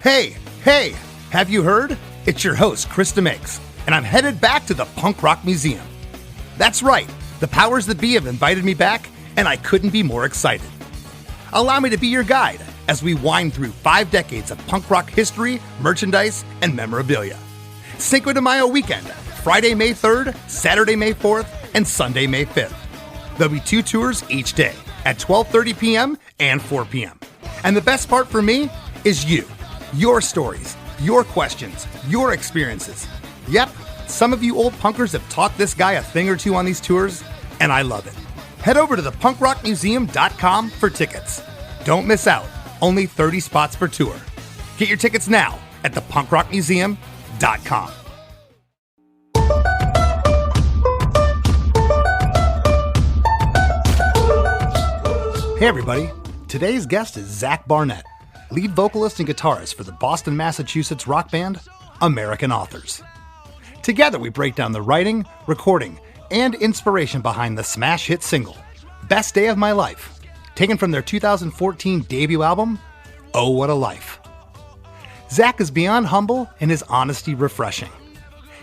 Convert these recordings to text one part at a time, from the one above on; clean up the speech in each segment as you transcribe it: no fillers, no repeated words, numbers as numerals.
Hey, have you heard? It's your host, Chris DeMakes, and I'm headed back to the Punk Rock Museum. That's right, the powers that be have invited me back, and I couldn't be more excited. Allow me to be your guide as we wind through 5 decades of punk rock history, merchandise, and memorabilia. Cinco de Mayo weekend, Friday, May 3rd, Saturday, May 4th, and Sunday, May 5th. There'll be 2 tours each day at 12:30 p.m. and 4 p.m. And the best part for me is you. Your stories, your questions, your experiences. Yep, some of you old punkers have taught this guy a thing or two on these tours, and I love it. Head over to thepunkrockmuseum.com for tickets. Don't miss out. Only 30 spots per tour. Get your tickets now at thepunkrockmuseum.com. Hey everybody, today's guest is Zac Barnett, lead vocalist and guitarist for the Boston, Massachusetts rock band American Authors. Together we break down the writing, recording, and inspiration behind the smash hit single, Best Day of My Life, taken from their 2014 debut album, Oh What a Life. Zac is beyond humble and his honesty refreshing.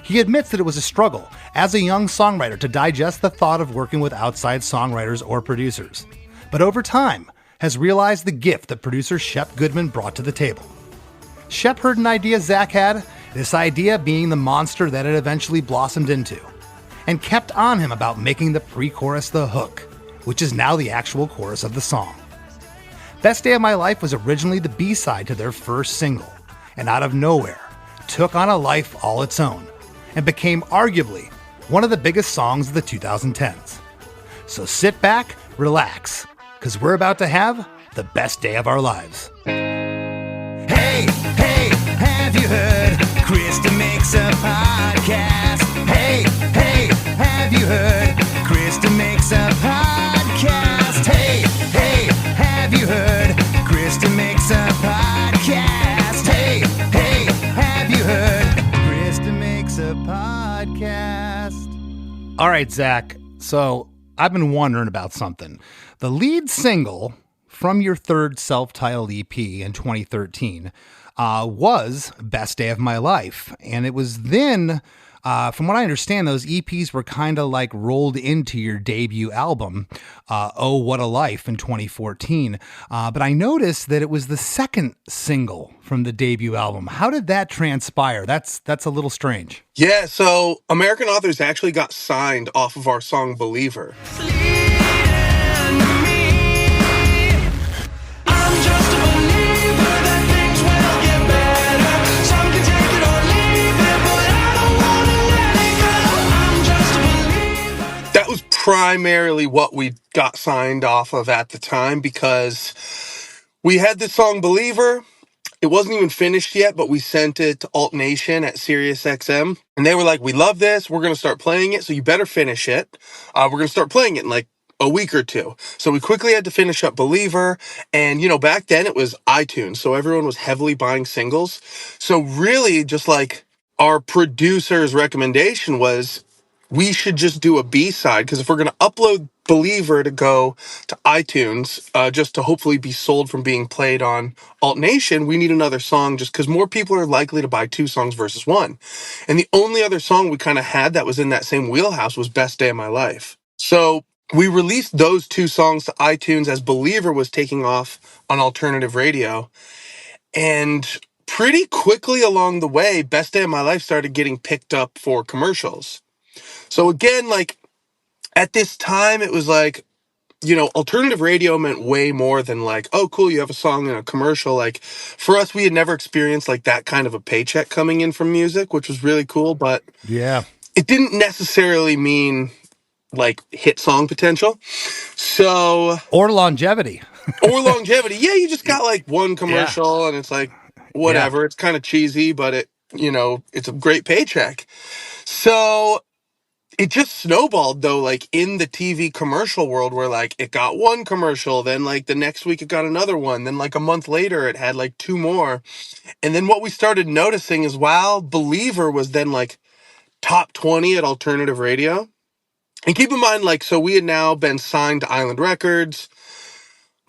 He admits that it was a struggle as a young songwriter to digest the thought of working with outside songwriters or producers, but over time has realized the gift that producer Shep Goodman brought to the table. Shep heard an idea Zac had, this idea being the monster that it eventually blossomed into, and kept on him about making the pre-chorus the hook, which is now the actual chorus of the song. Best Day of My Life was originally the B-side to their first single, and out of nowhere, took on a life all its own, and became arguably one of the biggest songs of the 2010s. So sit back, relax, because we're about to have the best day of our lives. Hey, have you heard? Chris DeMakes a podcast. Hey, have you heard? Chris DeMakes a podcast. Hey, have you heard? Chris DeMakes a podcast. Hey, have you heard? Chris DeMakes a podcast. All right, Zac, so I've been wondering about something. The lead single from your third self-titled EP in 2013 was Best Day of My Life. And it was then, from what I understand, those EPs were kind of like rolled into your debut album, Oh What a Life in 2014. But I noticed that it was the second single from the debut album. How did that transpire? That's a little strange. Yeah, so American Authors actually got signed off of our song Believer. That was primarily what we got signed off of at the time because we had this song Believer. It wasn't even finished yet, but we sent it to Alt Nation at SiriusXM. And they were like, we love this. We're going to start playing it. So you better finish it. We're going to start playing it in like a week or two. So we quickly had to finish up Believer. And, back then it was iTunes. So everyone was heavily buying singles. So really just like our producer's recommendation was we should just do a B-side. Because if we're going to upload Believer to go to iTunes, just to hopefully be sold from being played on Alt Nation, we need another song just because more people are likely to buy 2 songs versus 1. And the only other song we kind of had that was in that same wheelhouse was Best Day of My Life. So we released those 2 songs to iTunes as Believer was taking off on alternative radio. And pretty quickly along the way, Best Day of My Life started getting picked up for commercials. So again, like, at this time, it was like, alternative radio meant way more than like, oh, cool, you have a song in a commercial. Like, for us, we had never experienced like that kind of a paycheck coming in from music, which was really cool. But yeah, it didn't necessarily mean like hit song potential. So or longevity. Yeah, you just got like one commercial and it's like, whatever. Yeah. It's kind of cheesy, but it's a great paycheck. So it just snowballed though, like in the TV commercial world where like it got one commercial, then like the next week it got another one, then like a month later it had like 2 more. And then what we started noticing is while Believer was then like top 20 at alternative radio. And keep in mind, like, so we had now been signed to Island Records,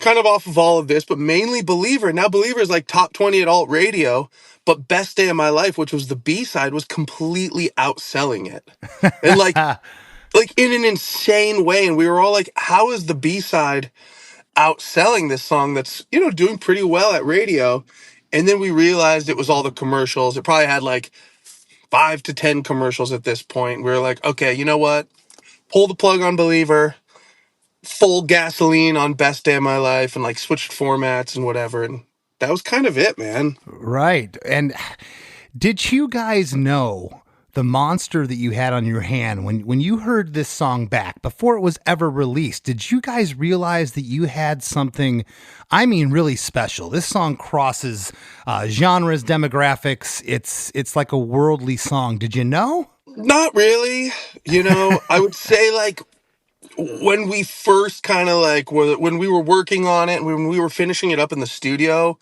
kind of off of all of this, but mainly Believer. Now Believer is like top 20 at alt radio, but Best Day of My Life, which was the B-side, was completely outselling it. And like in an insane way. And we were all like, how is the B-side outselling this song that's, doing pretty well at radio? And then we realized it was all the commercials. It probably had like 5 to 10 commercials at this point. We were like, okay, you know what? Pull the plug on Believer, full gasoline on Best Day of My Life, and like switched formats and whatever. And that was kind of it, man. Right. And did you guys know the monster that you had on your hand when you heard this song back before it was ever released? Did you guys realize that you had something, I mean, really special? This song crosses genres, demographics. It's like a worldly song. Did you know? Not really. I would say like when we first kind of like when we were working on it, when we were finishing it up in the studio,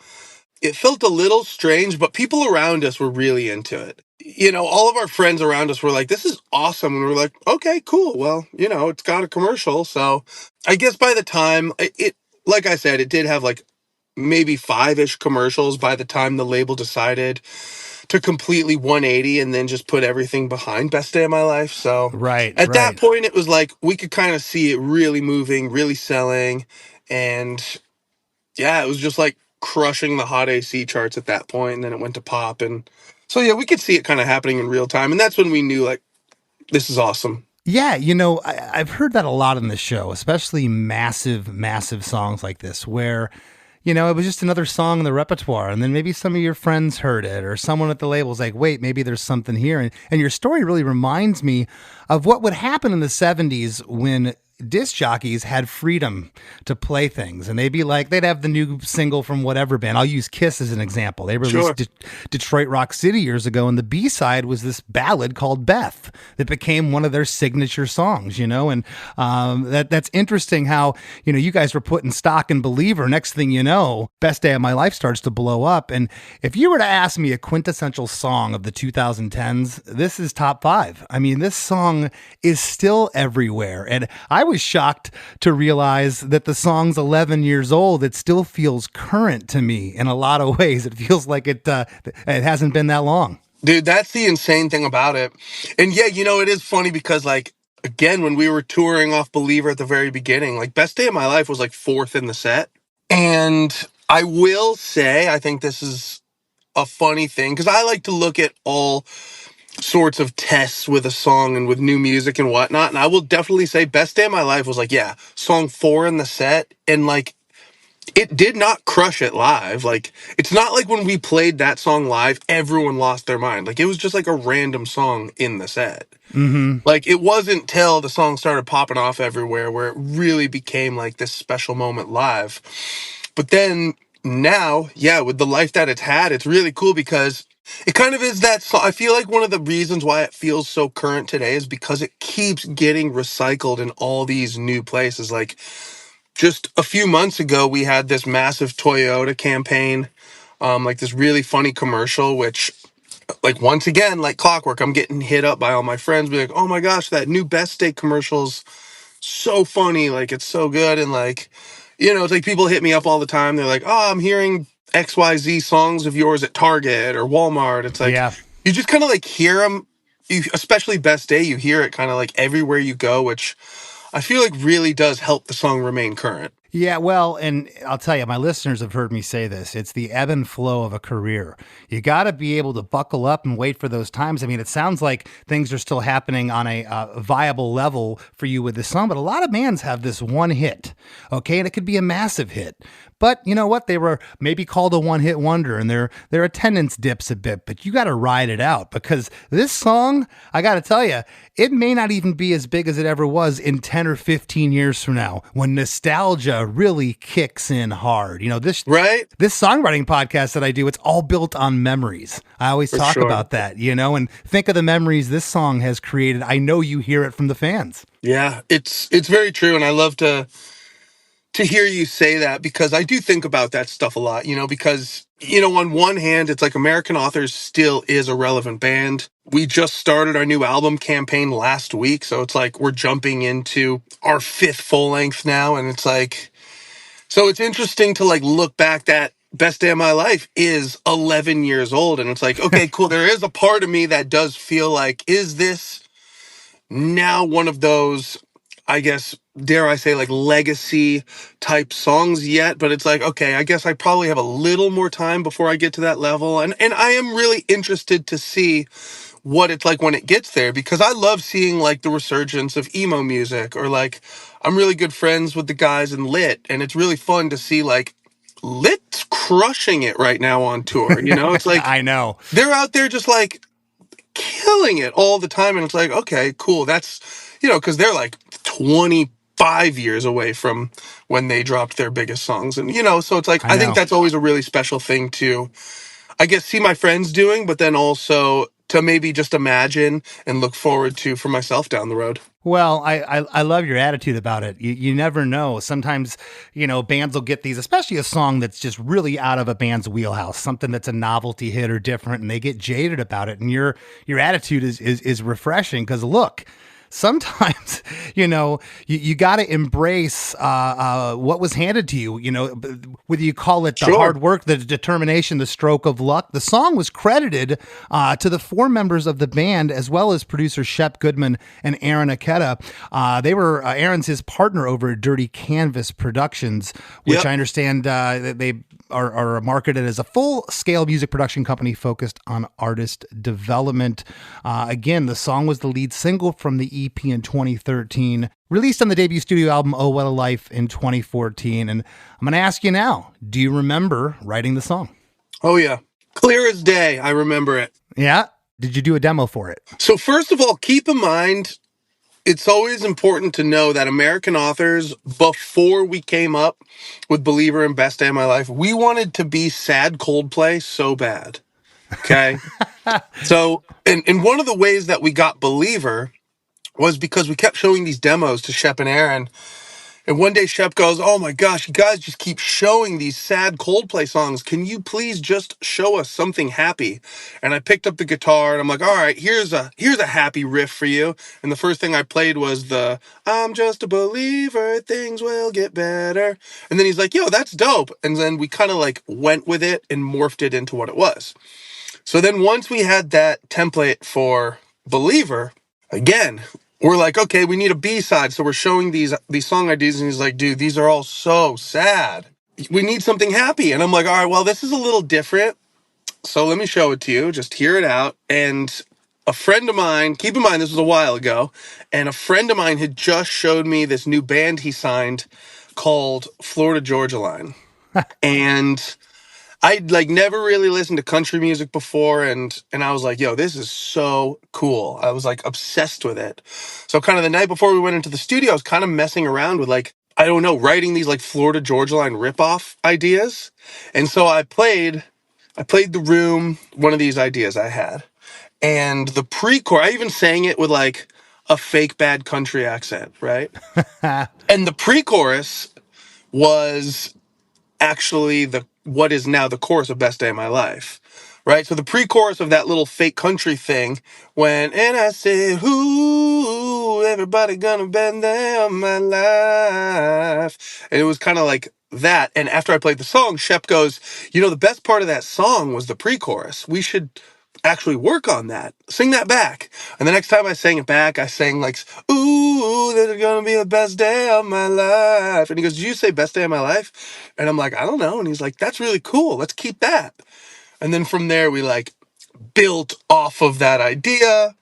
it felt a little strange, but people around us were really into it. All of our friends around us were like, this is awesome. And we were like, okay, cool. Well, it's got a commercial. So I guess by the time like I said, it did have like maybe 5-ish commercials by the time the label decided to completely 180 and then just put everything behind Best Day of My Life. So at that point, it was like we could kind of see it really moving, really selling. And yeah, it was just like crushing the hot AC charts at that point. And then it went to pop. And so, yeah, we could see it kind of happening in real time. And that's when we knew, like, this is awesome. Yeah, I've heard that a lot in the show, especially massive, massive songs like this, where it was just another song in the repertoire. And then maybe some of your friends heard it, or someone at the label's like, wait, maybe there's something here. And your story really reminds me of what would happen in the 70s when disc jockeys had freedom to play things, and they'd have the new single from whatever band. I'll use Kiss as an example. They released Detroit Rock City years ago, and the B-side was this ballad called Beth that became one of their signature songs, and that's interesting how, you guys were putting stock in Believer. Next thing you know, Best Day of My Life starts to blow up. And if you were to ask me a quintessential song of the 2010s, this is top 5. I mean, this song is still everywhere. And I was shocked to realize that the song's 11 years old. It still feels current to me in a lot of ways. It feels like it hasn't been that long. Dude, that's the insane thing about it. And yeah, it is funny because like, again, when we were touring off Believer at the very beginning, like Best Day of My Life was like 4th in the set. And I will say, I think this is a funny thing because I like to look at all sorts of tests with a song and with new music and whatnot. And I will definitely say Best Day of My Life was like, yeah, song 4 in the set. And like, it did not crush it live. Like, it's not like when we played that song live, everyone lost their mind. Like, it was just like a random song in the set. Mm-hmm. Like, it wasn't till the song started popping off everywhere where it really became like this special moment live. But then now, yeah, with the life that it's had, it's really cool because it kind of is that song. I feel like one of the reasons why it feels so current today is because it keeps getting recycled in all these new places. Like, just a few months ago, we had this massive Toyota campaign, like this really funny commercial, which, like, once again, like clockwork, I'm getting hit up by all my friends, be like, oh my gosh, that new Best Day commercial's so funny, like, it's so good. And like, it's like people hit me up all the time. They're like, oh, I'm hearing XYZ songs of yours at Target or Walmart. It's like, you just kind of like hear them, especially Best Day, you hear it kind of like everywhere you go, which I feel like really does help the song remain current. Yeah, well, and I'll tell you, my listeners have heard me say this. It's the ebb and flow of a career. You got to be able to buckle up and wait for those times. I mean, it sounds like things are still happening on a viable level for you with this song, but a lot of bands have this one hit, okay? And it could be a massive hit. But you know what? They were maybe called a one-hit wonder, and their attendance dips a bit, but you got to ride it out because this song, I got to tell you, it may not even be as big as it ever was in 10 or 15 years from now when nostalgia really kicks in hard. This songwriting podcast that I do, it's all built on memories. I always talk about that, and think of the memories this song has created. I know you hear it from the fans. Yeah, it's very true, and I love to hear you say that because I do think about that stuff a lot, because, on one hand, it's like American Authors still is a relevant band. We just started our new album campaign last week. So it's like we're jumping into our 5th full length now. And it's like So it's interesting to like look back that Best Day of My Life is 11 years old. And it's like, okay, cool. There is a part of me that does feel like, is this now one of those, I guess, dare I say, like legacy type songs yet? But it's like, okay, I guess I probably have a little more time before I get to that level. And I am really interested to see what it's like when it gets there, because I love seeing like the resurgence of emo music, or like I'm really good friends with the guys in Lit, and it's really fun to see like Lit's crushing it right now on tour. You know, it's like I know. they're out there just like killing it all the time, and it's like, okay, cool. That's, you know, because they're like 25 years away from when they dropped their biggest songs, and you know, so it's like I I think know. that's always a really special thing to, I guess, see my friends doing, but then also to maybe just imagine and look forward to for myself down the road. Well, I love your attitude about it. You never know. Sometimes, you know, bands will get these, especially a song that's just really out of a band's wheelhouse, something that's a novelty hit or different, and they get jaded about it. And your attitude is refreshing, because look, sometimes, you know, you got to embrace what was handed to you, you know, whether you call it the Sure. hard work, the determination, the stroke of luck. The song was credited to the four members of the band, as well as producer Shep Goodman and Aaron Aketa. They were, Aaron's his partner over at Dirty Canvas Productions, which Yep. I understand they are marketed as a full-scale music production company focused on artist development. Again, the song was the lead single from the EP in 2013, released on the debut studio album Oh What a Life in 2014. And I'm going to ask you now, do you remember writing the song? Oh yeah, clear as day. I remember it. Yeah? Did you do a demo for it? So first of all, keep in mind, it's always important to know that American Authors, before we came up with Believer and Best Day of My Life, we wanted to be sad Coldplay so bad. Okay. So, and one of the ways that we got Believer was because we kept showing these demos to Shep and Aaron. And one day Shep goes, "Oh my gosh, you guys just keep showing these sad Coldplay songs. Can you please just show us something happy?" And I picked up the guitar and I'm like, "All right, here's a happy riff for you." And the first thing I played was the "I'm just a believer, things will get better." And then he's like, "Yo, that's dope." And then we kind of like went with it and morphed it into what it was. So then once we had that template for Believer, again, we're like, okay, we need a B-side. So we're showing these song ideas, and he's like, "Dude, these are all so sad. We need something happy." And I'm like, "All right, well, this is a little different. So let me show it to you. Just hear it out." And a friend of mine, keep in mind this was a while ago, and a friend of mine had just showed me this new band he signed called Florida Georgia Line. And I'd like never really listened to country music before, and I was like, "Yo, this is so cool." I was like obsessed with it. So kind of the night before we went into the studio, I was kind of messing around with like, I don't know, writing these like Florida Georgia Line ripoff ideas. And so I played The Room, one of these ideas I had. And the pre-chorus, I even sang it with like a fake bad country accent, right? And the pre-chorus was actually the what is now the chorus of Best Day of My Life, right? So the pre-chorus of that little fake country thing, when "and I say, who everybody gonna bend down my life," and it was kind of like that. And after I played the song, Shep goes, "You know, the best part of that song was the pre-chorus. We should actually work on that. Sing that back." And the next time I sang it back, I sang like, "Ooh, this is gonna be the best day of my life." And he goes, "Did you say best day of my life?" And I'm like, "I don't know." And he's like, "That's really cool. Let's keep that." And then from there, we like built off of that idea.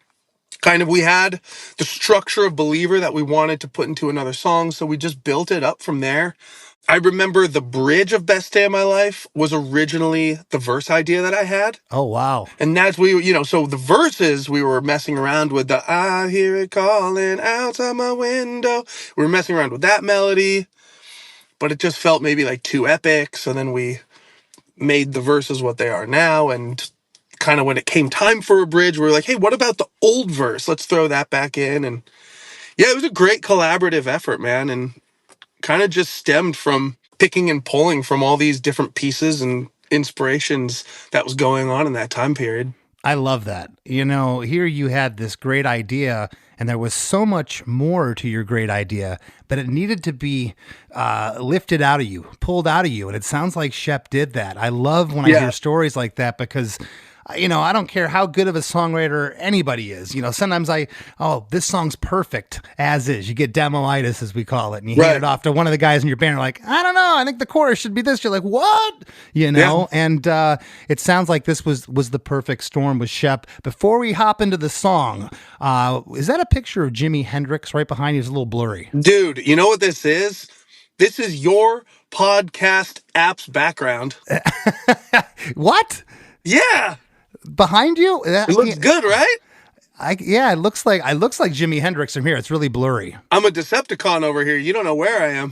Kind of, we had the structure of Believer that we wanted to put into another song. So we just built it up from there. I remember the bridge of Best Day of My Life was originally the verse idea that I had. Oh, wow. And that's you know, so the verses we were messing around with the "I hear it calling outside my window." We were messing around with that melody, but it just felt maybe like too epic. So then we made the verses what they are now. And kind of when it came time for a bridge, we were like, "Hey, what about the old verse? Let's throw that back in." And yeah, it was a great collaborative effort, man. And kind of just stemmed from picking and pulling from all these different pieces and inspirations that was going on in that time period. I love that. You know, here you had this great idea, and there was so much more to your great idea, but it needed to be lifted out of you, pulled out of you. And it sounds like Shep did that. I love when I hear stories like that because I don't care how good of a songwriter anybody is. Sometimes this song's perfect as is. You get demoitis, as we call it, and you hand it off to one of the guys in your band. Like, I don't know, I think the chorus should be this. You're like, what? And it sounds like this was the perfect storm with Shep. Before we hop into the song, is that a picture of Jimi Hendrix right behind you? It's a little blurry. Dude, you know what this is? This is your podcast app's background. What? Yeah. Behind you? It looks good, right? It looks like Jimi Hendrix from here. It's really blurry. I'm a Decepticon over here. You don't know where I am.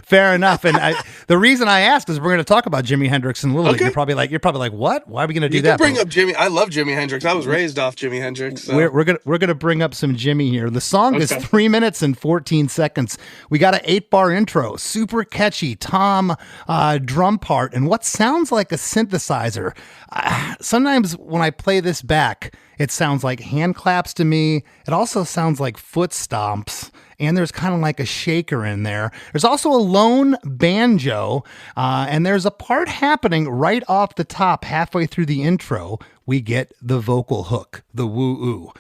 Fair enough. And the reason I asked is we're going to talk about Jimi Hendrix in a little bit. You're probably like, what? Why are we going to do that? You can bring up Jimi. I love Jimi Hendrix. I was raised off Jimi Hendrix. So. We're gonna bring up some Jimi here. The song is 3 minutes and 14 seconds. We got an 8-bar intro, super catchy tom drum part, and what sounds like a synthesizer. Sometimes when I play this back, it sounds like hand claps to me. It also sounds like foot stomps, and there's kind of like a shaker in there. There's also a lone banjo, and there's a part happening right off the top, halfway through the intro. We get the vocal hook, the woo-oo.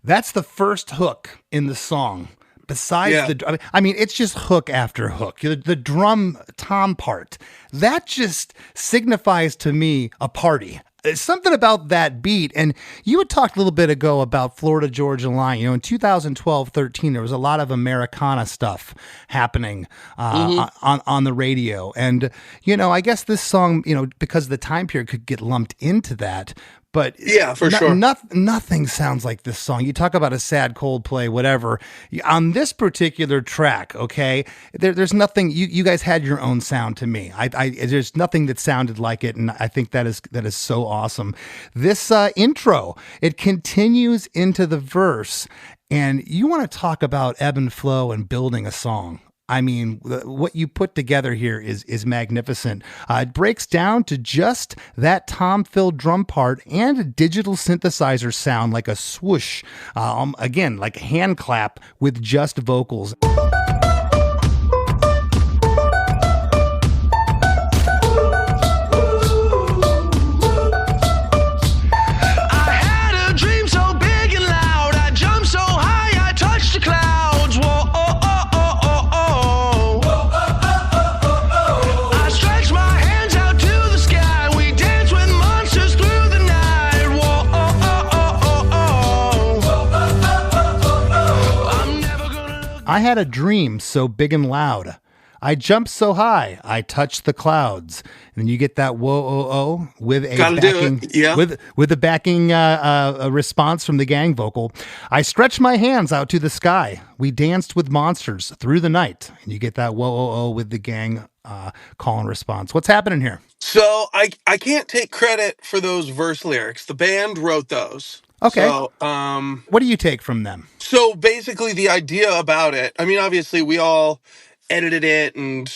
That's the first hook in the song. Besides it's just hook after hook. The drum tom part, that just signifies to me a party. There's something about that beat. And you had talked a little bit ago about Florida Georgia Line. In 2012-13, there was a lot of Americana stuff happening on the radio. And, I guess this song, because of the time period, could get lumped into that. But yeah, for sure. Nothing sounds like this song. You talk about a sad Coldplay, whatever. On this particular track, okay, there's nothing. You guys had your own sound to me. There's nothing that sounded like it, and I think that is so awesome. This intro, it continues into the verse, and you want to talk about ebb and flow and building a song. I mean, what you put together here is magnificent. It breaks down to just that tom-filled drum part and a digital synthesizer sound like a swoosh. Again, like a hand clap with just vocals. I had a dream so big and loud. I jumped so high, I touched the clouds. And then you get that whoa-oh-oh with a backing response from the gang vocal. I stretched my hands out to the sky. We danced with monsters through the night. And you get that whoa-oh-oh with the gang call and response. What's happening here? So I can't take credit for those verse lyrics. The band wrote those. Okay. So, what do you take from them? So basically the idea about it, I mean, obviously we all edited it and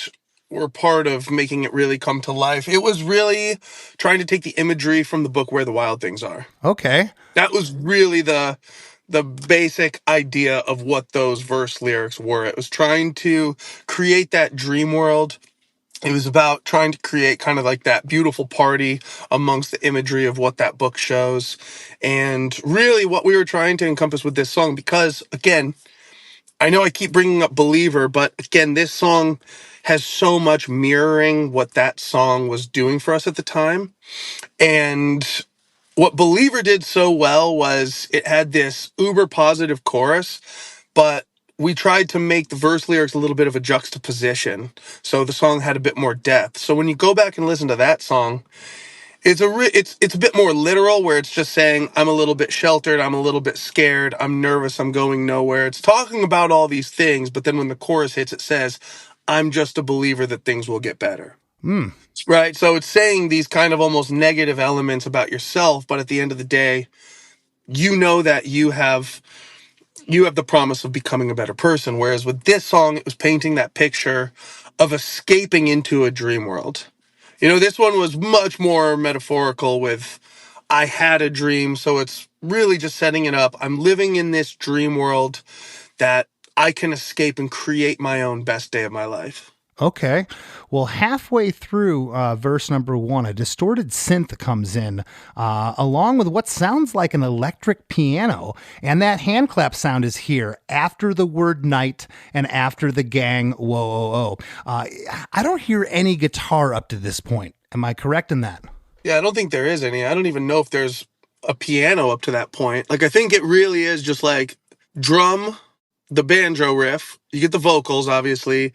were part of making it really come to life. It was really trying to take the imagery from the book Where the Wild Things Are. Okay. That was really the basic idea of what those verse lyrics were. It was trying to create that dream world. It was about trying to create kind of like that beautiful party amongst the imagery of what that book shows. And really what we were trying to encompass with this song, because again, I know I keep bringing up Believer, but again, this song has so much mirroring what that song was doing for us at the time. And what Believer did so well was it had this uber positive chorus, but we tried to make the verse lyrics a little bit of a juxtaposition, so the song had a bit more depth. So when you go back and listen to that song, it's a bit more literal, where it's just saying, I'm a little bit sheltered, I'm a little bit scared, I'm nervous, I'm going nowhere. It's talking about all these things, but then when the chorus hits, it says, I'm just a believer that things will get better. Right? So it's saying these kind of almost negative elements about yourself, but at the end of the day, you know that you have the promise of becoming a better person. Whereas with this song, it was painting that picture of escaping into a dream world. This one was much more metaphorical with, I had a dream, so it's really just setting it up. I'm living in this dream world that I can escape and create my own best day of my life. Okay. Well, halfway through verse number 1, a distorted synth comes in, along with what sounds like an electric piano. And that hand clap sound is here after the word night and after the gang, whoa, whoa, whoa. I don't hear any guitar up to this point. Am I correct in that? Yeah, I don't think there is any. I don't even know if there's a piano up to that point. Like, I think it really is just like drum, the banjo riff. You get the vocals, obviously.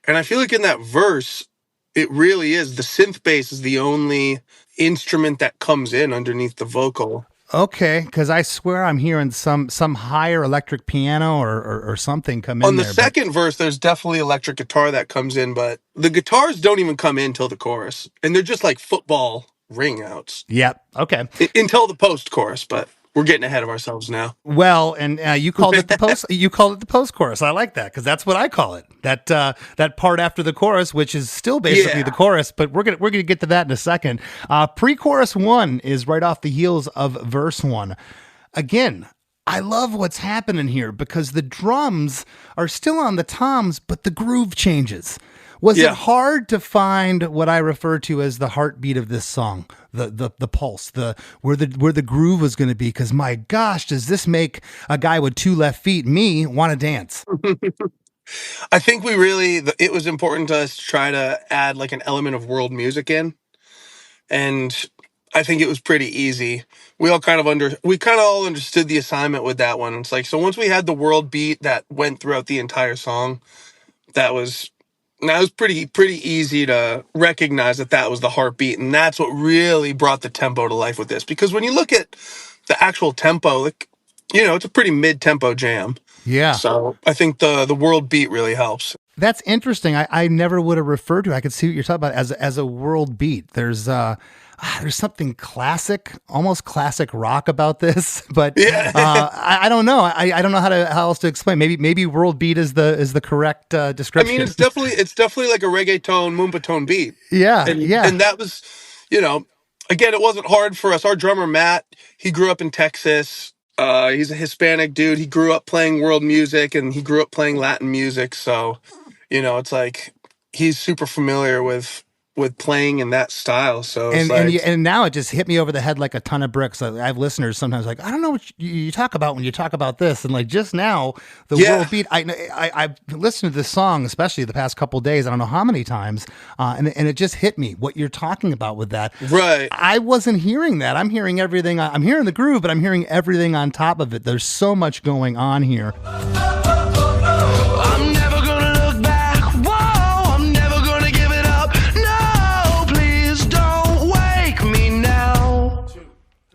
And I feel like in that verse, it really is. The synth bass is the only instrument that comes in underneath the vocal. Okay, because I swear I'm hearing some higher electric piano or something come in On the there. second verse, there's definitely electric guitar that comes in, but the guitars don't even come in till the chorus. And they're just like football ring outs Yep. Okay. until the post chorus, but we're getting ahead of ourselves now. Well, and you called it the post. You called it the post chorus. I like that because that's what I call it. That part after the chorus, which is still basically Yeah. the chorus, but we're gonna get to that in a second. Pre-chorus 1 is right off the heels of verse 1. Again, I love what's happening here because the drums are still on the toms, but the groove changes. Was it Yeah. hard to find what I refer to as the heartbeat of this song, the pulse, where the groove was going to be? Because my gosh, does this make a guy with 2 left feet, me, want to dance? I think it was important to us to try to add like an element of world music in. And I think it was pretty easy. We kind of all understood the assignment with that one. It's like, so once we had the world beat that went throughout the entire song, that was pretty easy to recognize that was the heartbeat. And that's what really brought the tempo to life with this. Because when you look at the actual tempo, like, it's a pretty mid-tempo jam. Yeah. So I think the world beat really helps. That's interesting. I never would have referred to. I could see what you're talking about as a world beat. There's something classic, almost classic rock about this, but Yeah. I don't know. I don't know how else to explain. Maybe world beat is the correct I description. mean, it's definitely like a reggaeton, moomba tone beat. Yeah, And, yeah. and that was, again, it wasn't hard for us. Our drummer, Matt, he grew up in Texas. He's a Hispanic dude. He grew up playing world music and he grew up playing Latin music. So, it's like he's super familiar with playing in that style. So it's And now it just hit me over the head like a ton of bricks. I have listeners sometimes like, I don't know what you talk about when you talk about this. And like just now, the world beat, I've listened to this song, especially the past couple of days, I don't know how many times, and it just hit me what you're talking about with that. Right. I wasn't hearing that. I'm hearing everything. I'm hearing the groove, but I'm hearing everything on top of it. There's so much going on here. I'm never gonna look back. Whoa, I'm never gonna give it up. No, please don't wake me now.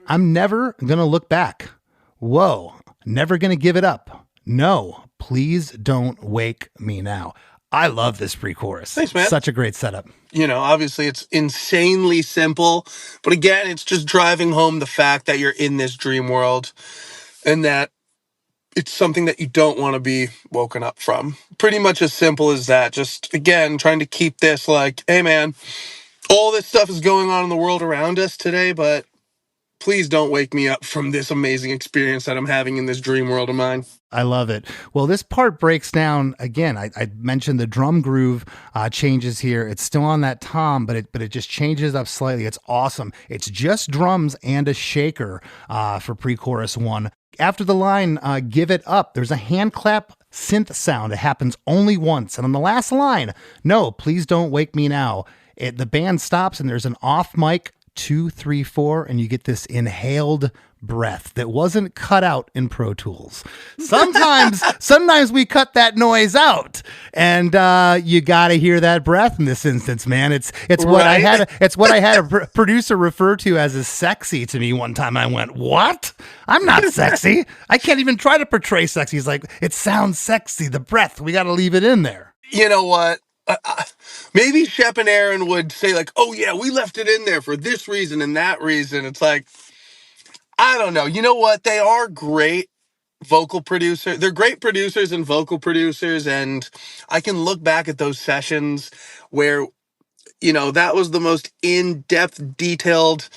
I'm never going to look back. Whoa, never going to give it up. No, please don't wake me now. I love this pre-chorus. Thanks, man. Such a great setup. Obviously it's insanely simple, but again, it's just driving home the fact that you're in this dream world and that it's something that you don't want to be woken up from. Pretty much as simple as that. Just, again, trying to keep this like, hey, man, all this stuff is going on in the world around us today, but please don't wake me up from this amazing experience that I'm having in this dream world of mine. I love it. Well, this part breaks down again. I mentioned the drum groove changes here. It's still on that tom, but it just changes up slightly. It's awesome. It's just drums and a shaker for pre-chorus 1. After the line, give it up, there's a hand clap synth sound. It happens only once. And on the last line, no, please don't wake me now. The band stops and there's an off mic 2, 3, 4, and you get this inhaled breath that wasn't cut out in Pro Tools. Sometimes we cut that noise out, and you got to hear that breath in this instance, man. It's what I had. It's what I had a producer refer to as sexy to me one time. I went, "What? I'm not sexy. I can't even try to portray sexy." He's like, "It sounds sexy. The breath. We got to leave it in there." You know what? Maybe Shep and Aaron would say like, oh yeah, we left it in there for this reason and that reason. It's like, I don't know. You know what? They are great vocal producers. They're great producers and vocal producers. And I can look back at those sessions where, that was the most in-depth, detailed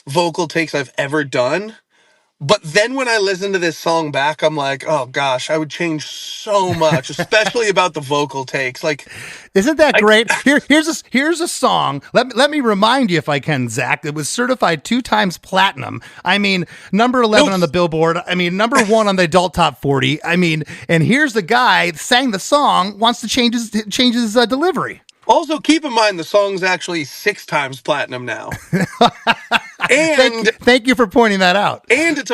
vocal takes I've ever done. But then when I listen to this song back, I'm like, oh gosh, I would change so much, especially about the vocal takes. Like, isn't that great? Here's a song. Let me remind you, if I can, Zach. It was certified 2 times platinum. I mean, number 11 on the Billboard. I mean, number 1 on the Adult Top 40. I mean, and here's the guy sang the song, wants to change his delivery. Also, keep in mind the song's actually 6 times platinum now. And thank you for pointing that out. And it's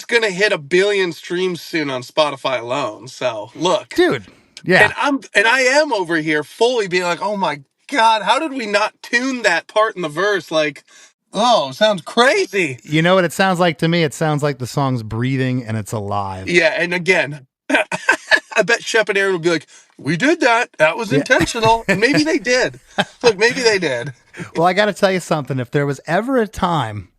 gonna hit 1 billion streams soon on Spotify alone. So look, dude, yeah. And I am over here fully being like, oh my God, how did we not tune that part in the verse? Like, oh, sounds crazy. You know what it sounds like to me? It sounds like the song's breathing and it's alive. Yeah, and again, I bet Shep and Aaron would be like, we did that. That was intentional. And maybe they did. Look, maybe they did. Well, I got to tell you something. If there was ever a time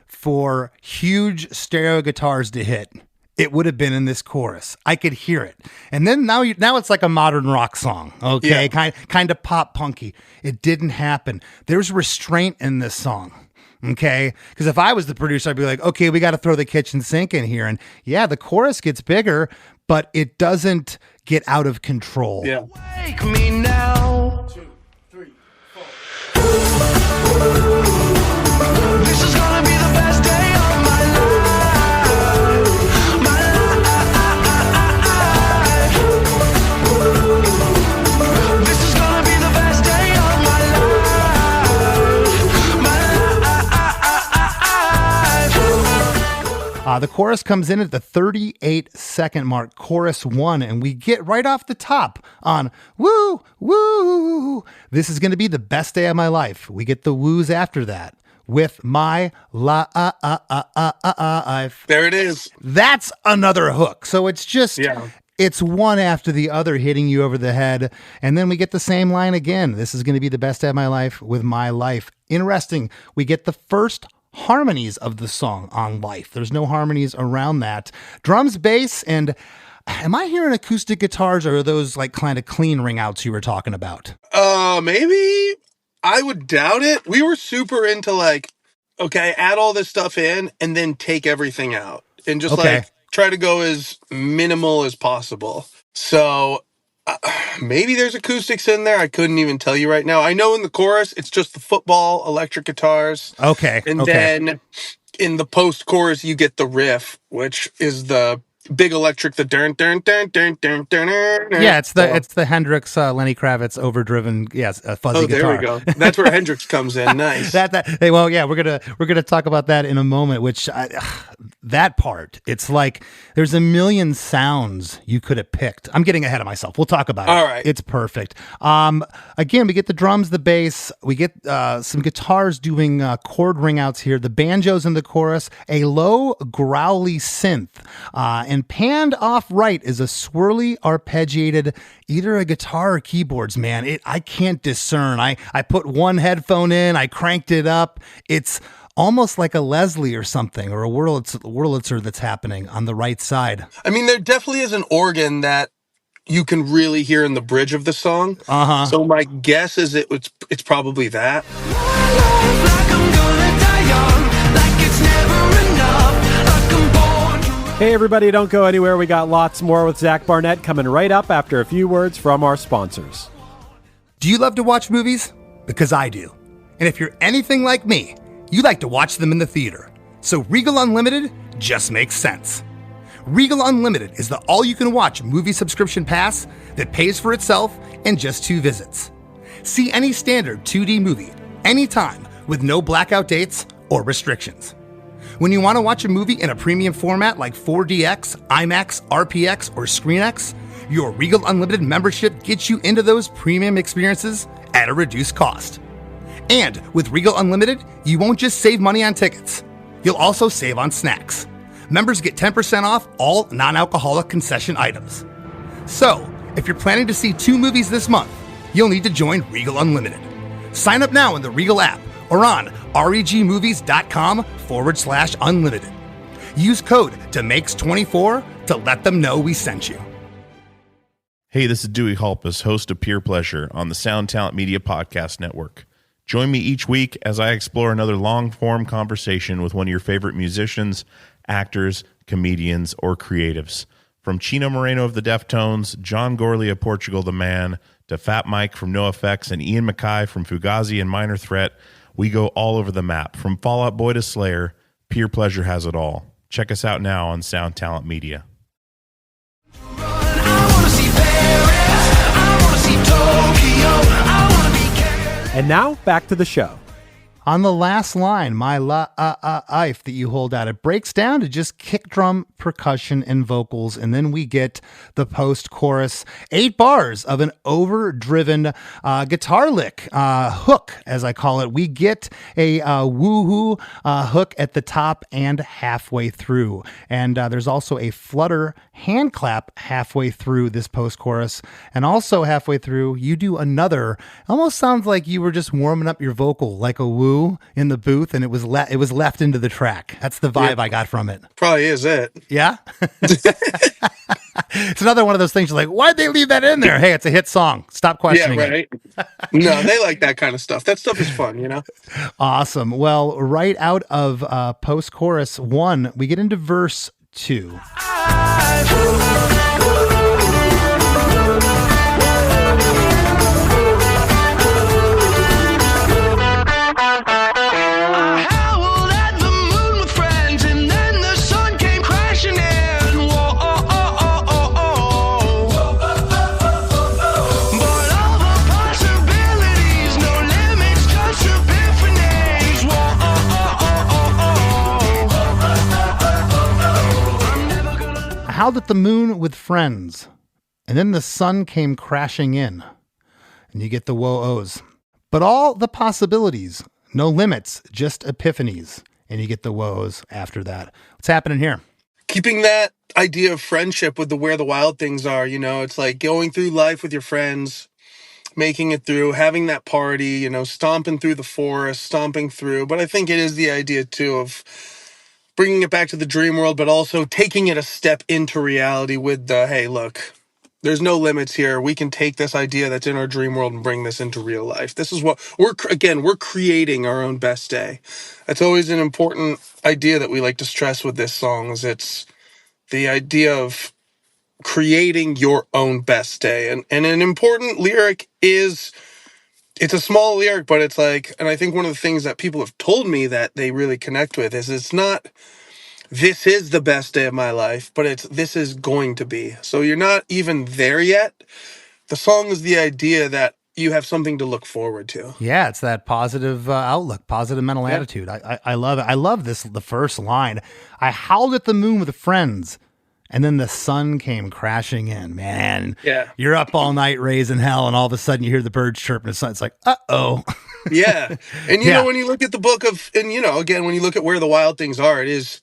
for huge stereo guitars to hit, it would have been in this chorus. I could hear it. And then now it's like a modern rock song, okay? Yeah. Kind of pop punky. It didn't happen. There's restraint in this song, okay? Because if I was the producer, I'd be like, okay, we got to throw the kitchen sink in here. And yeah, the chorus gets bigger, but it doesn't get out of control. Yeah. Wake me now. 2, 3, 4. This is gonna be the best day of my life. My life. This is gonna be the best day of my life. My life. The chorus comes in at the 38-second mark, chorus 1, and we get right off the top on woo, woo. This is going to be the best day of my life. We get the woos after that with my life. There it is. That's another hook. So it's just, it's one after the other hitting you over the head. And then we get the same line again. This is going to be the best day of my life with my life. Interesting. We get the first harmonies of the song on life. There's no harmonies around that. Drums, bass, and am I hearing acoustic guitars, or are those like kind of clean ring outs you were talking about? Maybe. I would doubt it. We were super into like, okay, add all this stuff in and then take everything out and just like try to go as minimal as possible. So maybe there's acoustics in there. I couldn't even tell you right now. I know in the chorus, it's just the football, electric guitars. Okay. And then in the post-chorus, you get the riff, which is the big electric, the dun dun dun dun dun dun. Yeah, it's the Hendrix, Lenny Kravitz overdriven, fuzzy guitar. There we go. That's where Hendrix comes in. Nice. We're gonna talk about that in a moment. That part, it's like there's a million sounds you could have picked. I'm getting ahead of myself. We'll talk about it. All right. It's perfect. Again, we get the drums, the bass, we get some guitars doing chord ring outs here, the banjos in the chorus, a low growly synth, and panned off right is a swirly arpeggiated, either a guitar or keyboards, man. I can't discern. I put one headphone in, I cranked it up. It's almost like a Leslie or something, or a Wurlitzer that's happening on the right side. I mean, there definitely is an organ that you can really hear in the bridge of the song. So my guess is it's probably that. Hey everybody, don't go anywhere. We got lots more with Zac Barnett coming right up after a few words from our sponsors. Do you love to watch movies? Because I do. And if you're anything like me, you like to watch them in the theater. So Regal Unlimited just makes sense. Regal Unlimited is the all-you-can-watch movie subscription pass that pays for itself in just 2 visits. See any standard 2D movie anytime with no blackout dates or restrictions. When you want to watch a movie in a premium format like 4DX, IMAX, RPX, or ScreenX, your Regal Unlimited membership gets you into those premium experiences at a reduced cost. And with Regal Unlimited, you won't just save money on tickets. You'll also save on snacks. Members get 10% off all non-alcoholic concession items. So, if you're planning to see 2 movies this month, you'll need to join Regal Unlimited. Sign up now in the Regal app or on regmovies.com/unlimited. Use code DeMakes24 to let them know we sent you. Hey, this is Dewey Halpus, host of Peer Pleasure on the Sound Talent Media Podcast Network. Join me each week as I explore another long-form conversation with one of your favorite musicians, actors, comedians, or creatives. From Chino Moreno of the Deftones, John Gorley of Portugal the Man, to Fat Mike from NoFX and Ian MacKaye from Fugazi and Minor Threat, we go all over the map. From Fall Out Boy to Slayer, Peer Pleasure has it all. Check us out now on Sound Talent Media. And now, back to the show. On the last line, my life that you hold out, it breaks down to just kick drum, percussion, and vocals, and then we get the post-chorus, 8 bars of an overdriven guitar lick, hook, as I call it. We get a woo-hoo hook at the top and halfway through, and there's also a flutter hand clap halfway through this post-chorus, and also halfway through, you do another, almost sounds like you were just warming up your vocal, like a woo in the booth, and it was left into the track. That's the vibe I got from it. Probably is it. Yeah. It's another one of those things you're like, why'd they leave that in there? Hey, it's a hit song. Stop questioning it. No, they like that kind of stuff. That stuff is fun, you know? Awesome. Well, right out of post-chorus 1, we get into verse 2. I howled at the moon with friends, and then the sun came crashing in, and you get the whoa-ohs. But all the possibilities, no limits, just epiphanies, and you get the whoa-ohs after that. What's happening here? Keeping that idea of friendship with the where the wild things are, you know, it's like going through life with your friends, making it through, having that party, you know, stomping through the forest, stomping through. But I think it is the idea, too, of bringing it back to the dream world, but also taking it a step into reality with the, hey, look, there's no limits here. We can take this idea that's in our dream world and bring this into real life. This is what we're creating our own best day. That's always an important idea that we like to stress with this song, is it's the idea of creating your own best day. And an important lyric is, it's a small lyric, but it's like, and I think one of the things that people have told me that they really connect with is it's not, this is the best day of my life, but it's, this is going to be. So you're not even there yet. The song is the idea that you have something to look forward to. Yeah, it's that positive outlook, positive mental attitude. I love it. I love this, the first line. I howled at the moon with friends, and then the sun came crashing in. Man, Yeah. you're up all night raising hell, and all of a sudden you hear the birds chirping. It's like, uh-oh. Yeah. And you Yeah. know, when you look at the book of, and you know, again, when you look at where the wild things are, it is,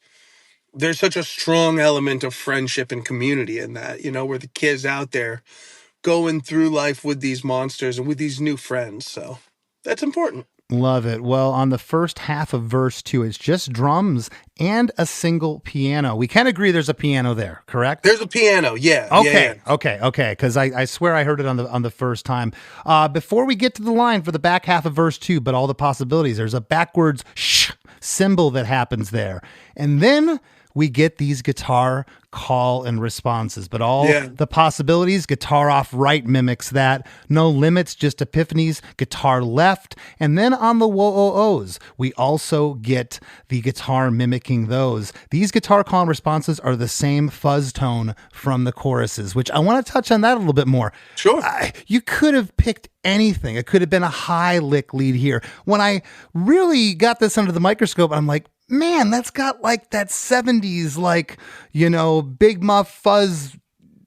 there's such a strong element of friendship and community in that, you know, where the kids out there going through life with these monsters and with these new friends. So that's important. Love it. Well, on the first half of verse 2, it's just drums and a single piano. We can agree there's a piano there, correct? There's a piano. Yeah. Okay, Yeah. okay. Because I swear I heard it on the first time. Before we get to the line for the back half of verse 2, but all the possibilities, there's a backwards shh symbol that happens there. And then we get these guitar call and responses, but all the possibilities, guitar off right mimics that. No limits, just epiphanies, guitar left. And then on the whoa-oh-ohs, we also get the guitar mimicking those. These guitar call and responses are the same fuzz tone from the choruses, which I want to touch on that a little bit more. Sure. You could have picked anything. It could have been a high lick lead here. When I really got this under the microscope, I'm like, man, that's got like that 70s, like, you know, Big Muff fuzz,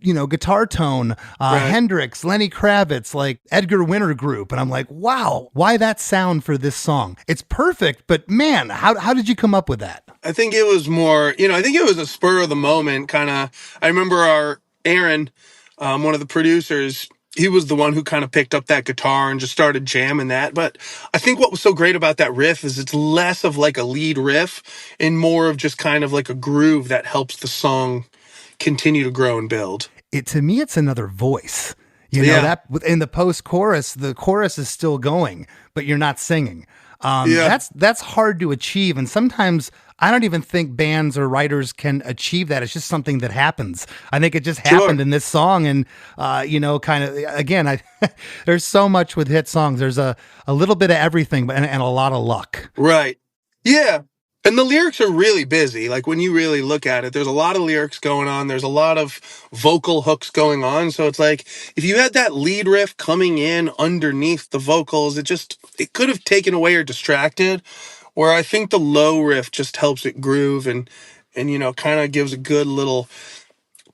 you know, guitar tone, Hendrix, Lenny Kravitz, like Edgar Winter Group. And I'm like, wow, why that sound for this song? It's perfect, but man, how did you come up with that? I think it was more, you know, I think it was a spur of the moment kind of. I remember our Aaron, one of the producers, he was the one who kind of picked up that guitar and just started jamming that. But I think what was so great about that riff is it's less of like a lead riff and more of just kind of like a groove that helps the song continue to grow and build. To me, it's another voice. You know, Yeah. that in the post chorus, the chorus is still going, but you're not singing. Yeah. That's hard to achieve. And sometimes I don't even think bands or writers can achieve that. It's just something that happens. I think it just happened in this song. And, kind of, again, there's so much with hit songs. There's a little bit of everything, but and a lot of luck. Right. Yeah. And the lyrics are really busy. Like when you really look at it, there's a lot of lyrics going on. There's a lot of vocal hooks going on. So it's like if you had that lead riff coming in underneath the vocals, it could have taken away or distracted. Where I think the low riff just helps it groove and kind of gives a good little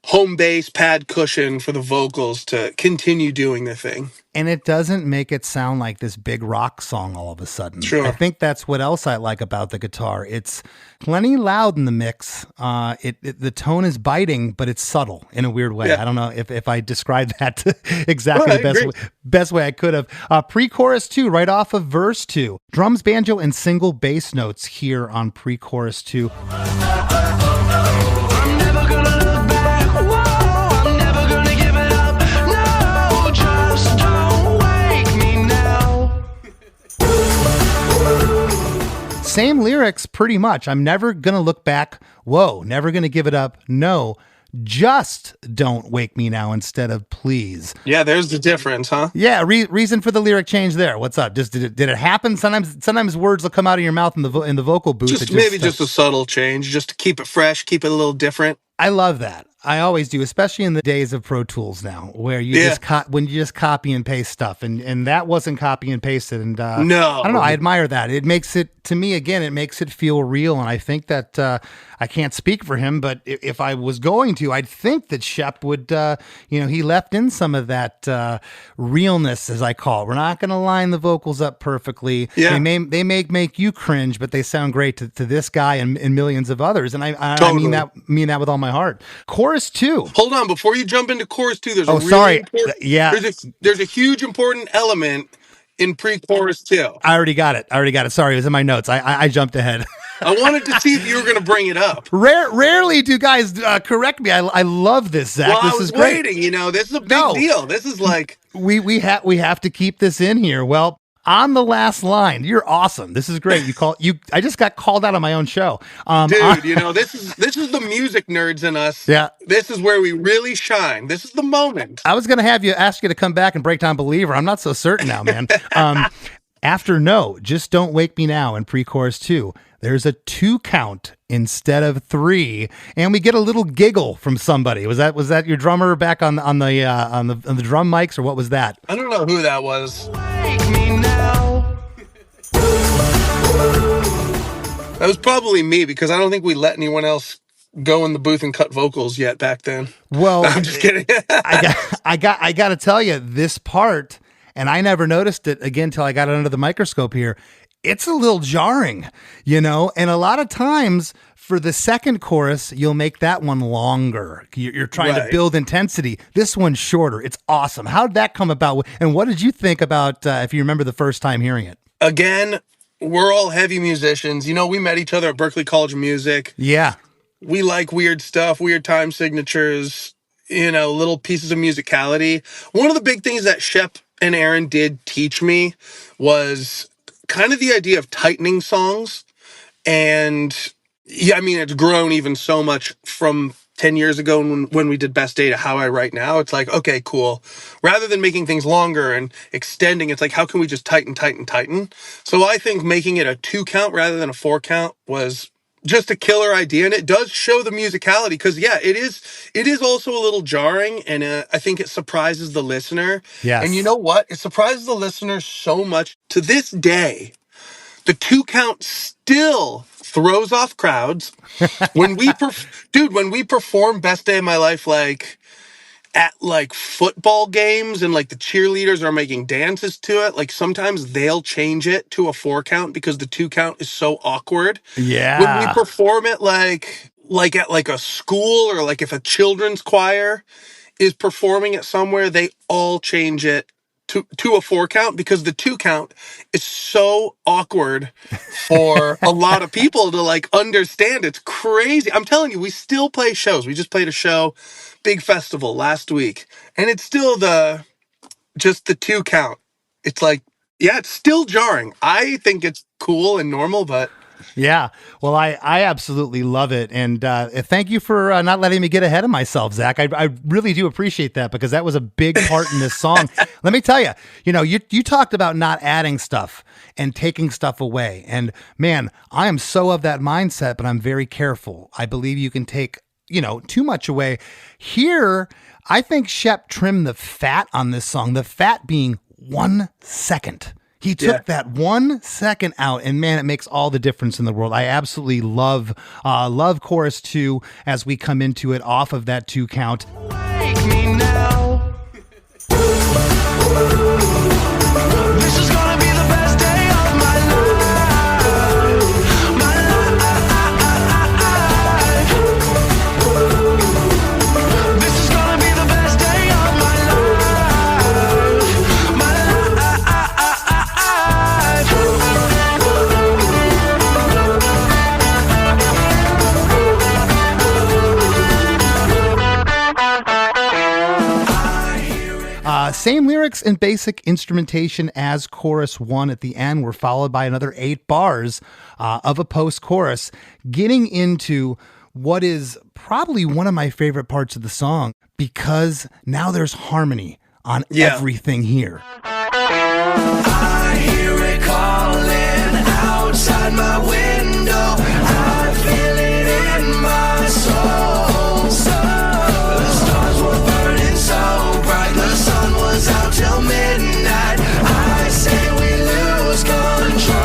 home base pad cushion for the vocals to continue doing their thing. And it doesn't make it sound like this big rock song all of a sudden. Sure. I think that's what else I like about the guitar. It's plenty loud in the mix. The tone is biting, but it's subtle in a weird way. Yeah. I don't know if I described that exactly Well, the best way I could have. Pre-chorus 2, right off of verse 2. Drums, banjo, and single bass notes here on pre-chorus 2. I'm never gonna look back. Whoa, I'm never gonna give it up. No, just don't wake me now. Same lyrics, pretty much. I'm never going to look back. Whoa, never going to give it up. No, just don't wake me now instead of please. Yeah, there's the difference, huh? Yeah, reason for the lyric change there. What's up? Just did it happen? Sometimes words will come out of your mouth in the vocal booth. Just maybe just a subtle change, just to keep it fresh, keep it a little different. I love that. I always do, especially in the days of Pro Tools now, where you when you just copy and paste stuff, and that wasn't copy and pasted. And no, I don't know. I admire that. It makes it, to me, again, it makes it feel real. And I think that I can't speak for him, but if I was going to, I'd think that Shep would, he left in some of that realness, as I call it. We're not going to line the vocals up perfectly. Yeah. They may make you cringe, but they sound great to this guy and millions of others. And I Totally. mean that with all my heart. Chorus 2. Hold on, before you jump into chorus 2, there's Yeah. There's a huge important element in pre-chorus 2. I already got it. Sorry, it was in my notes. I jumped ahead. I wanted to see if you were going to bring it up. Rarely do guys correct me. I love this, Zach. Well, this I was is great. waiting. This is a big deal. This is like We have to keep this in here. Well, on the last line, you're awesome. This is great. I just got called out on my own show. dude. This is the music nerds in us. Yeah. This is where we really shine. This is the moment. I was going to ask you to come back and break down Believer. I'm not so certain now, man. After No, Just Don't Wake Me Now in pre-chorus 2, there's a 2 count instead of 3, and we get a little giggle from somebody. Was that your drummer back on the drum mics, or what was that? I don't know who that was. Wake me now. That was probably me, because I don't think we let anyone else go in the booth and cut vocals yet back then. Well, I'm just kidding. I got to tell you, this part, and I never noticed it again till I got it under the microscope here. It's a little jarring, and a lot of times for the second chorus, you'll make that one longer. You're trying to build intensity. This one's shorter. It's awesome. How did that come about? And what did you think about, if you remember the first time hearing it? Again, we're all heavy musicians. We met each other at Berklee College of Music. Yeah. We like weird stuff, weird time signatures, little pieces of musicality. One of the big things that Shep and Aaron did teach me was kind of the idea of tightening songs. And yeah, I mean, it's grown even so much from 10 years ago when we did Best Day to how I write now. It's like, okay, cool. Rather than making things longer and extending, it's like, how can we just tighten? So I think making it a 2 count rather than a 4 count was just a killer idea. And it does show the musicality, because it is also a little jarring, and I think it surprises the listener. Yes. And you know what? It surprises the listener so much. To this day, the 2 count still throws off crowds. When we perform Best Day of My Life, like at like football games, and like the cheerleaders are making dances to it, like sometimes they'll change it to a 4 count because the 2 count is so awkward. Yeah. When we perform it like at like a school, or like if a children's choir is performing it somewhere, they all change it to a 4 count, because the 2 count is so awkward for a lot of people to like understand. It's crazy. I'm telling you, we still play shows. We just played a show, big festival last week, and it's still the just the 2 count. It's like, yeah, it's still jarring. I think it's cool and normal, but Yeah. Well, I absolutely love it. And thank you for not letting me get ahead of myself, Zach. I really do appreciate that because that was a big part in this song. Let me tell you, you talked about not adding stuff and taking stuff away. And man, I am so of that mindset, but I'm very careful. I believe you can take, too much away. Here, I think Shep trimmed the fat on this song, the fat being 1 second. He took that 1 second out, and man, it makes all the difference in the world. I absolutely love chorus 2 as we come into it off of that 2 count. Wake me now. This is gonna be the best day of my life. My life. This is gonna be the best day of my life. My Same lyrics and basic instrumentation as chorus 1 at the end were followed by another 8 bars of a post-chorus, getting into what is probably one of my favorite parts of the song because now there's harmony on everything here. I hear it calling outside my window. I feel it in my soul. The stars were burning so bright. The sun was out till midnight. I say we lose control.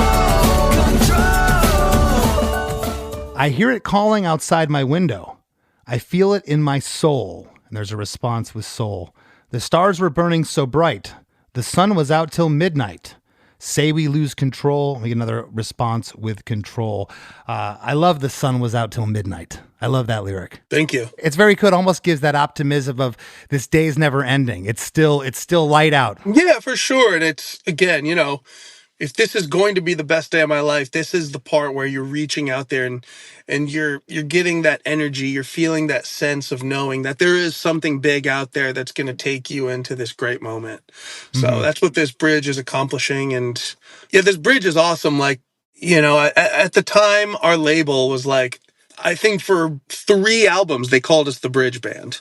I hear it calling outside my window. I feel it in my soul. And there's a response with soul. The stars were burning so bright. The sun was out till midnight. Say we lose control. We get another response with control. I love the sun was out till midnight. I love that lyric. thank you. It's very good. Almost gives that optimism of this day's never ending. It's still light out. Yeah, for sure. And it's, again, if this is going to be the best day of my life, this is the part where you're reaching out there and you're getting that energy, you're feeling that sense of knowing that there is something big out there that's going to take you into this great moment. So that's what this bridge is accomplishing. And yeah, this bridge is awesome. Like, at the time, our label was like, I think for 3 albums, they called us the Bridge Band.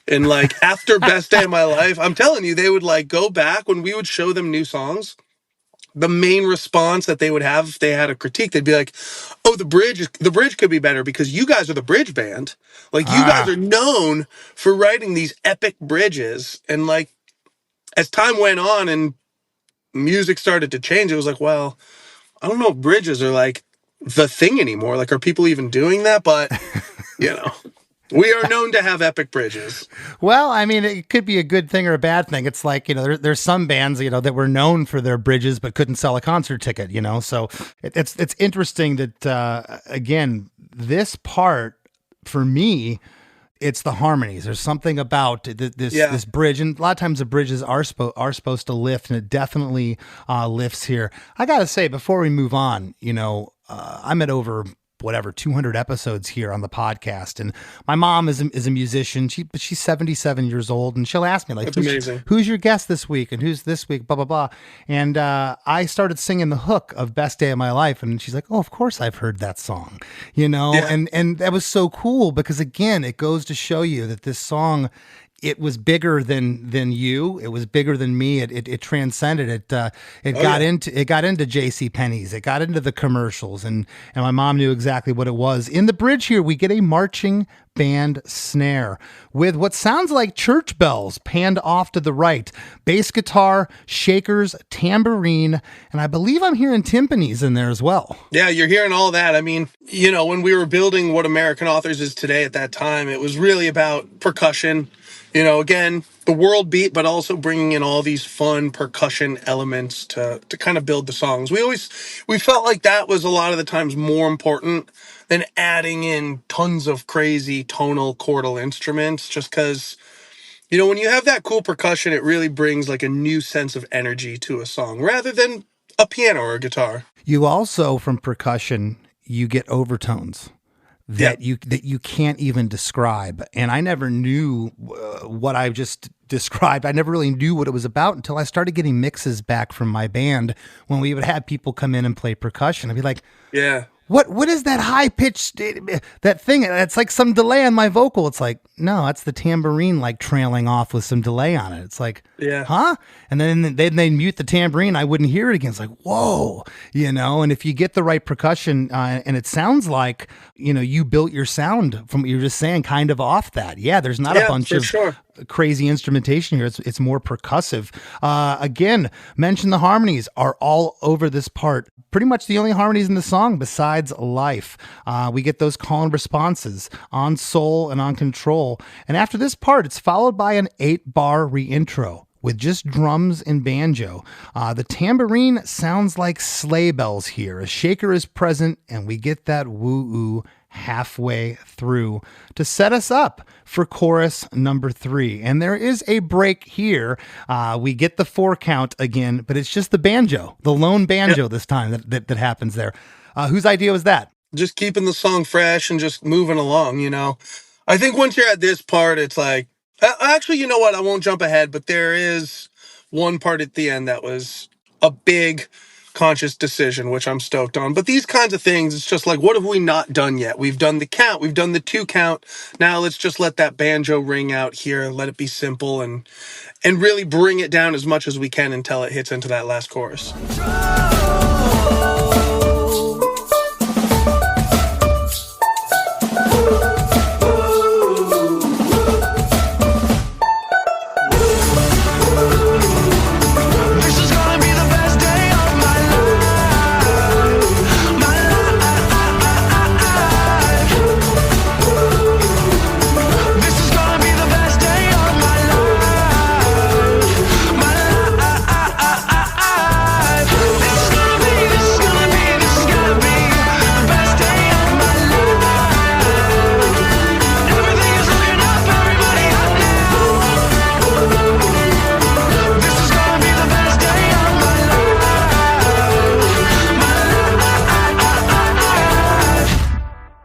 And like after Best Day of My Life, I'm telling you, they would like go back when we would show them new songs. The main response that they would have if they had a critique, they'd be like, oh, the bridge could be better because you guys are the bridge band. Like you guys are known for writing these epic bridges. And like as time went on and music started to change, it was like, well, I don't know if bridges are like the thing anymore. Like, are people even doing that? But we are known to have epic bridges. Well, I mean, it could be a good thing or a bad thing. It's like, there's some bands, that were known for their bridges but couldn't sell a concert ticket, So it's interesting that, again, this part, for me, it's the harmonies. There's something about this bridge, and a lot of times the bridges are supposed to lift, and it definitely lifts here. I got to say, before we move on, I'm at over 200 episodes here on the podcast. And my mom is a musician. But she's 77 years old, and she'll ask me like, who's your guest this week? And who's this week? Blah, blah, blah. And I started singing the hook of Best Day of My Life. And she's like, oh, of course I've heard that song, and that was so cool because again, it goes to show you that this song, it was bigger than you. It was bigger than me. It transcended it. It got into J.C. Penney's. It got into the commercials, and my mom knew exactly what it was. In the bridge here, we get a marching band snare with what sounds like church bells panned off to the right, bass guitar, shakers, tambourine, and I believe I'm hearing timpanis in there as well. Yeah, you're hearing all that. I mean, when we were building what American Authors is today at that time, it was really about percussion. Again, the world beat, but also bringing in all these fun percussion elements to kind of build the songs. We felt like that was a lot of the times more important than adding in tons of crazy tonal chordal instruments, just because, when you have that cool percussion, it really brings like a new sense of energy to a song rather than a piano or a guitar. You also, from percussion, you get overtones. that you can't even describe. And I never knew what I just described. I never really knew what it was about until I started getting mixes back from my band when we would have people come in and play percussion. I'd be like, Yeah. What is that high pitched that thing? It's like some delay on my vocal. It's like, no, that's the tambourine like trailing off with some delay on it. It's like, Yeah. huh? And then they mute the tambourine. I wouldn't hear it again. It's like, whoa, And if you get the right percussion and it sounds like, you built your sound from what you were just saying, kind of off that. Yeah, there's not a bunch of crazy instrumentation here. It's more percussive. Again, mention the harmonies are all over this part. Pretty much the only harmonies in the song besides life. We get those call and responses on soul and on control. And after this part, it's followed by an 8-bar reintro with just drums and banjo. The tambourine sounds like sleigh bells here. A shaker is present, and we get that woo-oo halfway through to set us up for chorus number 3. And there is a break here. We get the 4 count again, but it's just the banjo, the lone banjo this time that happens there. Whose idea was that? Just keeping the song fresh and just moving along, I think once you're at this part, it's like, actually, you know what? I won't jump ahead, but there is one part at the end that was a big conscious decision, which I'm stoked on. But these kinds of things, it's just like, what have we not done yet? We've done the count. We've done the 2 count. Now let's just let that banjo ring out here. Let it be simple and really bring it down as much as we can until it hits into that last chorus.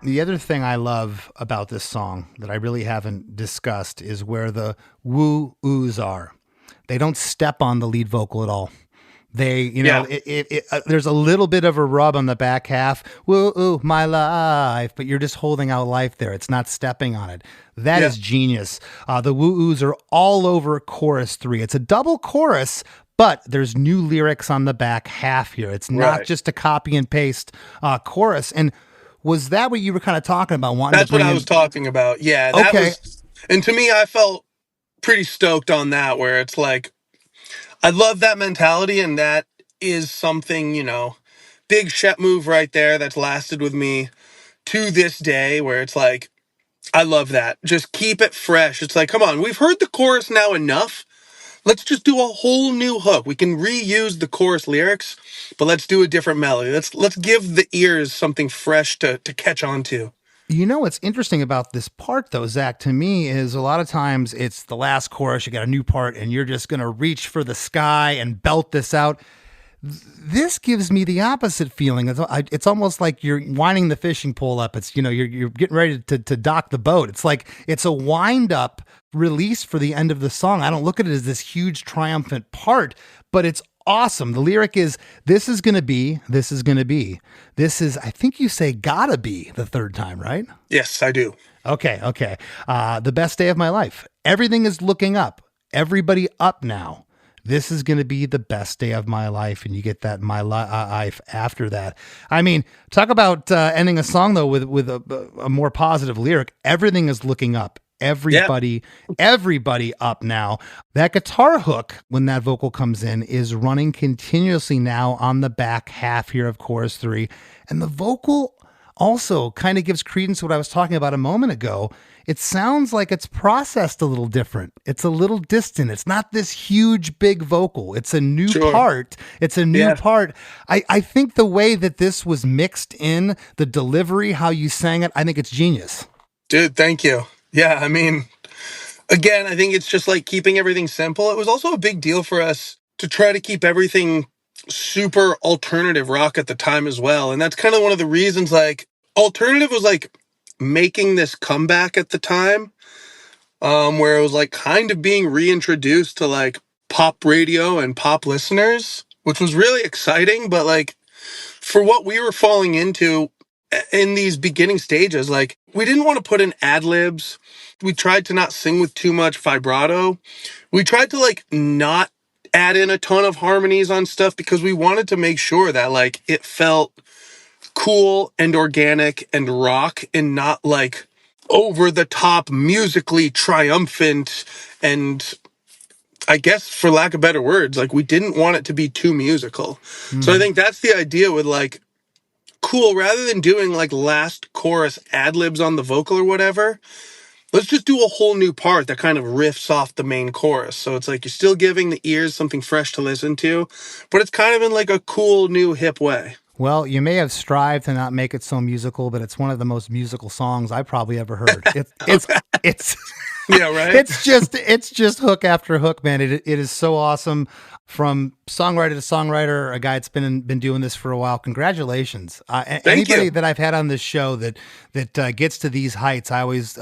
The other thing I love about this song that I really haven't discussed is where the woo-oos are. They don't step on the lead vocal at all. They, there's a little bit of a rub on the back half. Woo-oo, my life. But you're just holding out life there. It's not stepping on it. That is genius. The woo-oos are all over chorus 3. It's a double chorus, but there's new lyrics on the back half here. It's not just a copy and paste chorus. And was that what you were kind of talking about? That's what I was talking about. Yeah. That was, and to me, I felt pretty stoked on that, where it's like, I love that mentality. And that is something, big Shep move right there that's lasted with me to this day, where it's like, I love that. Just keep it fresh. It's like, come on, we've heard the chorus now enough. Let's just do a whole new hook. We can reuse the chorus lyrics, but let's do a different melody. Let's give the ears something fresh to catch on to. What's interesting about this part, though, Zach, to me, is a lot of times it's the last chorus, you got a new part, and you're just going to reach for the sky and belt this out. This gives me the opposite feeling. It's almost like you're winding the fishing pole up. It's, you're getting ready to dock the boat. It's like it's a wind up release for the end of the song. I don't look at it as this huge triumphant part, but it's awesome. The lyric is, this is going to be, this is going to be. This is, I think you say gotta be the 3rd time, right? Yes, I do. Okay. The best day of my life. Everything is looking up. Everybody up now. This is going to be the best day of my life. And you get that my life after that. I mean, talk about ending a song, though, with a more positive lyric. Everything is looking up. Everybody up now. That guitar hook, when that vocal comes in, is running continuously now on the back half here of chorus 3. And the vocal also kind of gives credence to what I was talking about a moment ago. It sounds like it's processed a little different. It's a little distant. It's not this huge, big vocal. It's a new part. It's a new part. I think the way that this was mixed in, the delivery, how you sang it, I think it's genius. Dude, thank you. Yeah, I mean, again, I think it's just like keeping everything simple. It was also a big deal for us to try to keep everything super alternative rock at the time as well. And that's kind of one of the reasons, like, alternative was like making this comeback at the time, where it was like kind of being reintroduced to like pop radio and pop listeners, which was really exciting. But like for what we were falling into in these beginning stages, like we didn't want to put in ad libs. We tried to not sing with too much vibrato. We tried to like not add in a ton of harmonies on stuff because we wanted to make sure that like it felt cool and organic and rock and not like over the top musically triumphant. And I guess for lack of better words, like we didn't want it to be too musical. So I think that's the idea with like, cool, rather than doing like last chorus ad libs on the vocal or whatever, let's just do a whole new part that kind of riffs off the main chorus. So it's like you're still giving the ears something fresh to listen to, but it's kind of in like a cool, new, hip way. Well, you may have strived to not make it so musical, but it's one of the most musical songs I probably ever heard. It's Yeah, right? it's just hook after hook, man. It is so awesome. From songwriter to songwriter, a guy that's been doing this for a while. Congratulations. Anybody you. that I've had on this show that gets to these heights, I always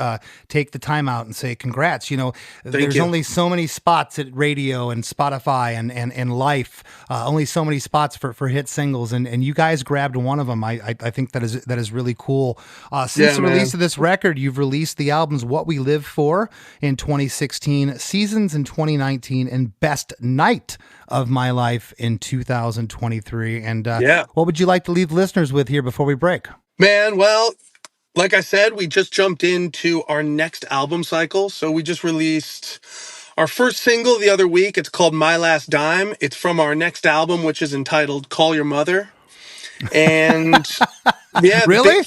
take the time out and say, congrats. You know, there's you. only so many spots at radio and Spotify and life, only so many spots for hit singles. And you guys grabbed one of them. I think that is really cool. Since the release of this record, you've released the albums What We Live For in 2016, Seasons in 2019, and Best Night of My Life in 2023. And what would you like to leave listeners with here before we break? Man, well, like I said, we just jumped into our next album cycle. So we just released our first single the other week. It's called My Last Dime. It's from our next album, which is entitled Call Your Mother. And yeah. Really?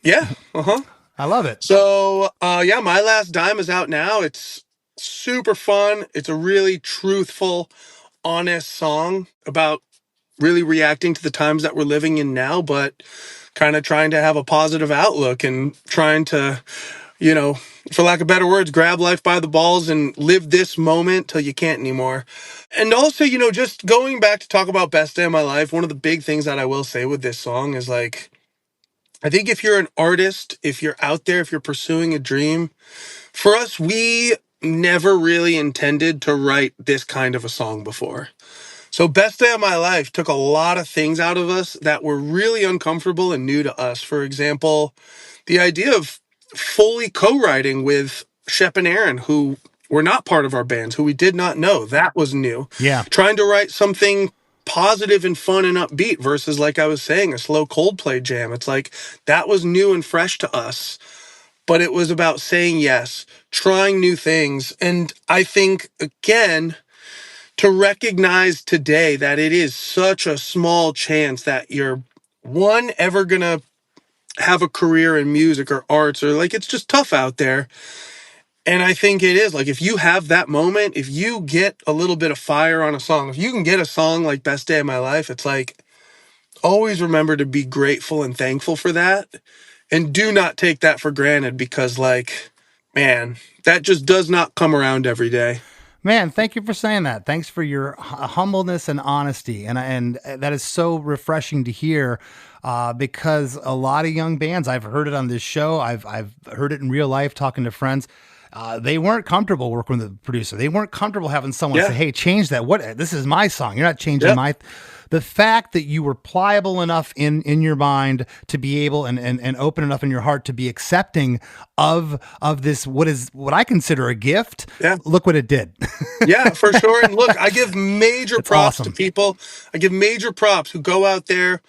Yeah. Uh-huh. I love it. So, yeah, My Last Dime is out now. It's super fun. It's a really truthful, honest song about really reacting to the times that we're living in now, but kind of trying to have a positive outlook and trying to, you know, for lack of better words, grab life by the balls and live this moment till you can't anymore. And also, you know, just going back to talk about Best Day of My Life, one of the big things that I will say with this song is like, I think if you're an artist, if you're out there, if you're pursuing a dream, for us, we never really intended to write this kind of a song before. So Best Day of My Life took a lot of things out of us that were really uncomfortable and new to us. For example, the idea of fully co-writing with Shep and Aaron, who were not part of our bands, who we did not know. That was new. Yeah. Trying to write something positive and fun and upbeat versus, like I was saying, a slow Coldplay jam. It's like that was new and fresh to us. But it was about saying yes, trying new things. And I think, again, to recognize today that it is such a small chance that you're, one, ever going to have a career in music or arts, or like it's just tough out there. And I think it is like if you have that moment, if you get a little bit of fire on a song, if you can get a song like Best Day of My Life, it's like always remember to be grateful and thankful for that. And do not take that for granted because, like, man, that just does not come around every day. Man, thank you for saying that. Thanks for your humbleness and honesty, and that is so refreshing to hear. Because a lot of young bands, I've heard it on this show, I've heard it in real life, talking to friends. They weren't comfortable working with the producer. They weren't comfortable having someone say, "Hey, change that. What? This is my song. You're not changing my." The fact that you were pliable enough in your mind to be able and open enough in your heart to be accepting of this, what I consider a gift. Yeah. Look what it did. Yeah, for sure. And look, I give major props awesome. to people. I give major props who go out there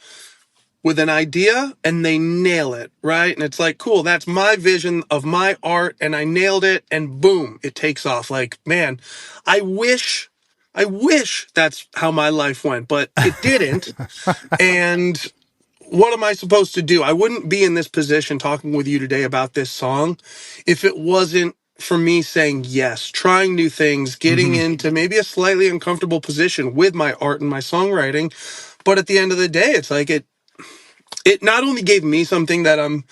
with an idea and they nail it, right? And it's like, cool, that's my vision of my art and I nailed it and boom, it takes off. Like, man, I wish that's how my life went, but it didn't. And what am I supposed to do? I wouldn't be in this position talking with you today about this song if it wasn't for me saying yes, trying new things, getting into maybe a slightly uncomfortable position with my art and my songwriting. But at the end of the day, it's like it not only gave me something that I'm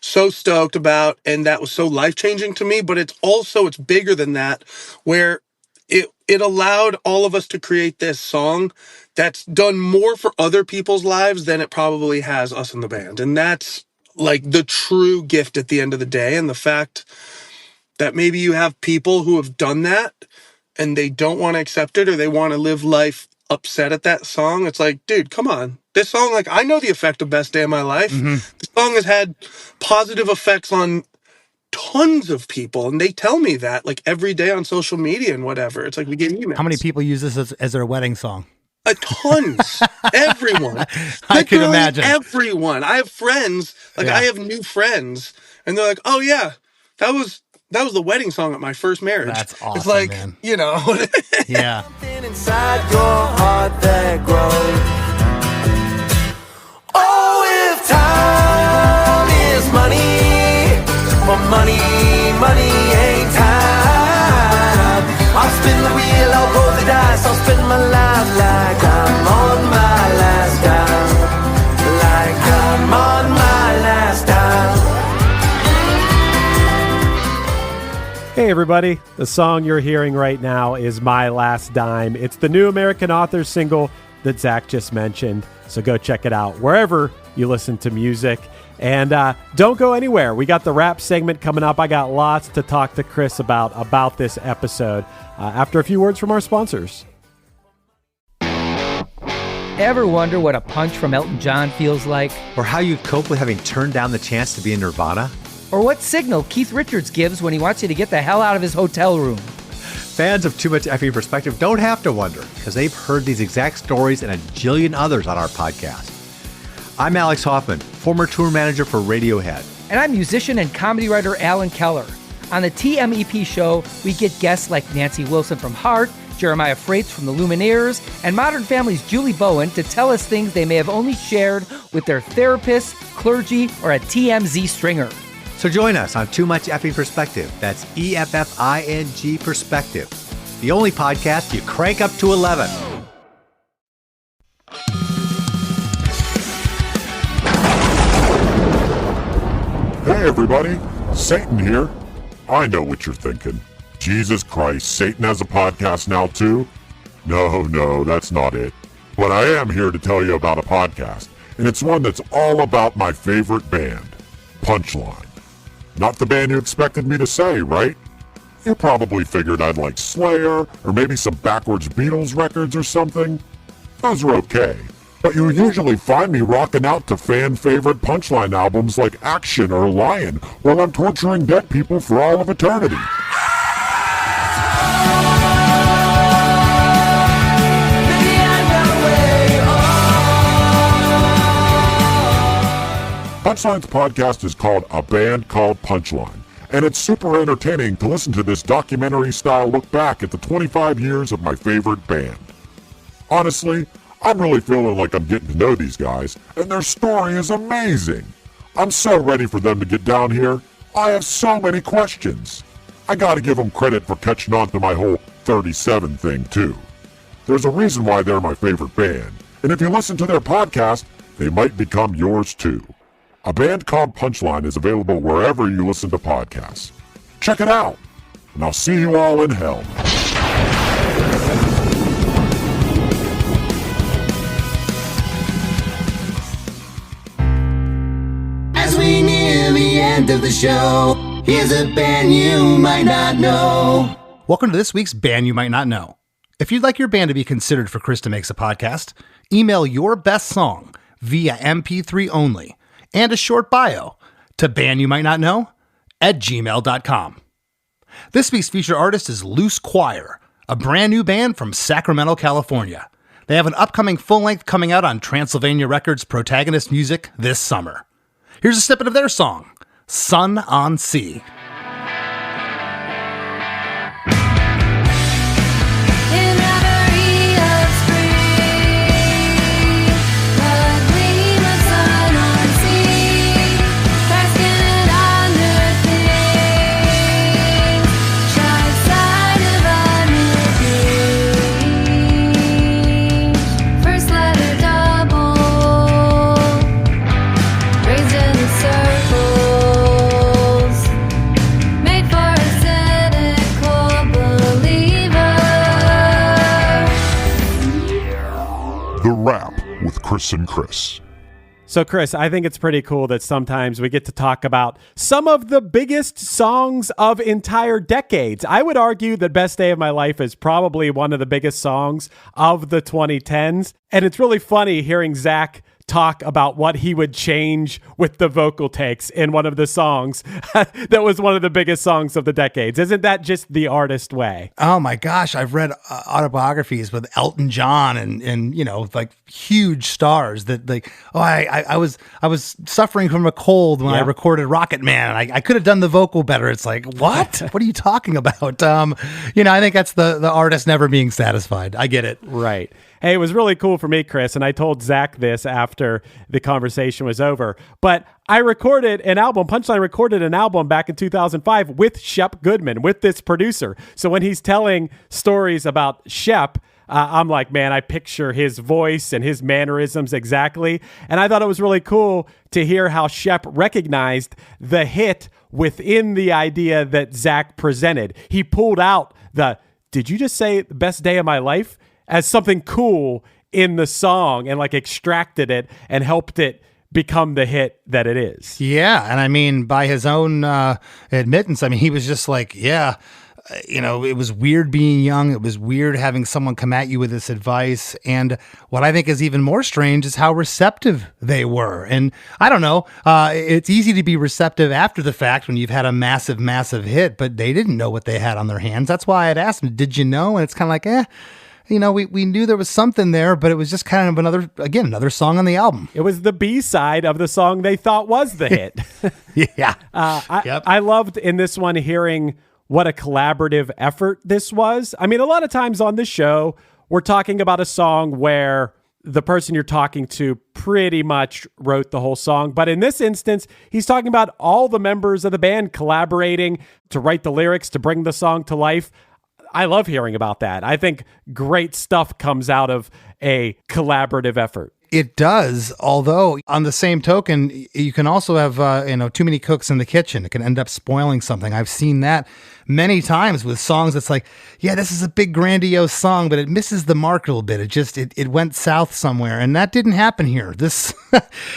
so stoked about and that was so life-changing to me, but it's bigger than that, where it allowed all of us to create this song that's done more for other people's lives than it probably has us in the band. And that's like the true gift at the end of the day. And the fact that maybe you have people who have done that and they don't want to accept it, or they want to live life upset at that song. It's like, dude, come on. This song, like, I know the effect of Best Day of My Life. This song has had positive effects on tons of people, and they tell me that, like, every day on social media and whatever. It's like, we get emails. How many people use this as their wedding song? Tons. Everyone. I can Literally imagine. Everyone. I have friends, like, I have new friends, and they're like, oh, yeah, that was the wedding song at my first marriage. That's awesome, it's like, man. you know. Yeah. Something inside your heart that grows. Oh, if time is money, well, money ain't time. I'll spin the wheel, I'll roll the dice, I'll spend my life like I'm on my last dime. Like I'm on my last dime. Hey everybody, the song you're hearing right now is My Last Dime. It's the new American Authors single that Zac just mentioned, so go check it out wherever you listen to music. And don't go anywhere. We got the rap segment coming up. I got lots to talk to Chris about this episode after a few words from our sponsors. Ever wonder what a punch from Elton John feels like? Or how you'd cope with having turned down the chance to be in Nirvana? Or what signal Keith Richards gives when he wants you to get the hell out of his hotel room? Fans of Too Much Effing Perspective don't have to wonder, because they've heard these exact stories and a jillion others on our podcast. I'm Alex Hoffman, former tour manager for Radiohead. And I'm musician and comedy writer Alan Keller. On the TMEP show, we get guests like Nancy Wilson from Heart, Jeremiah Freites from the Lumineers, and Modern Family's Julie Bowen to tell us things they may have only shared with their therapist, clergy, or a TMZ stringer. So join us on Too Much Effing Perspective. That's EFFING Perspective. The only podcast you crank up to 11. Hey everybody, Satan here. I know what you're thinking. Jesus Christ, Satan has a podcast now too? No, that's not it. But I am here to tell you about a podcast, and it's one that's all about my favorite band, Punchline. Not the band you expected me to say, right? You probably figured I'd like Slayer, or maybe some backwards Beatles records or something. Those are okay. But you usually find me rocking out to fan-favorite Punchline albums like Action or Lion while I'm torturing dead people for all of eternity. Punchline's podcast is called A Band Called Punchline, and it's super entertaining to listen to this documentary-style look back at the 25 years of my favorite band. Honestly, I'm really feeling like I'm getting to know these guys, and their story is amazing. I'm so ready for them to get down here. I have so many questions. I gotta give them credit for catching on to my whole 37 thing, too. There's a reason why they're my favorite band, and if you listen to their podcast, they might become yours, too. A Band Called Punchline is available wherever you listen to podcasts. Check it out, and I'll see you all in hell. As we near the end of the show, here's a band you might not know. Welcome to this week's Band You Might Not Know. If you'd like your band to be considered for Chris DeMakes a Podcast, email your best song via MP3 only and a short bio to bandyoumightnotknow@gmail.com. This week's featured artist is Loose Choir, a brand new band from Sacramento, California. They have an upcoming full-length coming out on Transylvania Records Protagonist Music this summer. Here's a snippet of their song, Sun on Sea. The Rap with Chris and Chris. So, Chris, I think it's pretty cool that sometimes we get to talk about some of the biggest songs of entire decades. I would argue that Best Day of My Life is probably one of the biggest songs of the 2010s. And it's really funny hearing Zac talk about what he would change with the vocal takes in one of the songs that was one of the biggest songs of the decades. Isn't that just the artist way? Oh my gosh, I've read autobiographies with Elton John and you know, like huge stars that like, I was suffering from a cold when I recorded Rocket Man. I could have done the vocal better. It's like, what? What are you talking about? You know, I think that's the artist never being satisfied. I get it. Right. Hey, it was really cool for me, Chris, and I told Zac this after the conversation was over, but I recorded an album, Punchline recorded an album back in 2005 with Shep Goodman, with this producer. So when he's telling stories about Shep, I'm like, man, I picture his voice and his mannerisms exactly. And I thought it was really cool to hear how Shep recognized the hit within the idea that Zac presented. He pulled out did you just say the best day of my life? As something cool in the song and like extracted it and helped it become the hit that it is. Yeah. And I mean, by his own admittance, I mean, he was just like, yeah, you know, it was weird being young. It was weird having someone come at you with this advice. And what I think is even more strange is how receptive they were. And I don't know, it's easy to be receptive after the fact when you've had a massive, massive hit, but they didn't know what they had on their hands. That's why I'd asked him, did you know? And it's kind of like, you know, we knew there was something there, but it was just kind of another song on the album. It was the B-side of the song they thought was the hit. Yeah. I loved in this one hearing what a collaborative effort this was. I mean, a lot of times on this show, we're talking about a song where the person you're talking to pretty much wrote the whole song. But in this instance, he's talking about all the members of the band collaborating to write the lyrics, to bring the song to life. I love hearing about that. I think great stuff comes out of a collaborative effort. It does, although on the same token, you can also have too many cooks in the kitchen. It can end up spoiling something. I've seen that many times with songs. It's like, yeah, this is a big grandiose song, but it misses the mark a little bit. It went south somewhere, and that didn't happen here. This,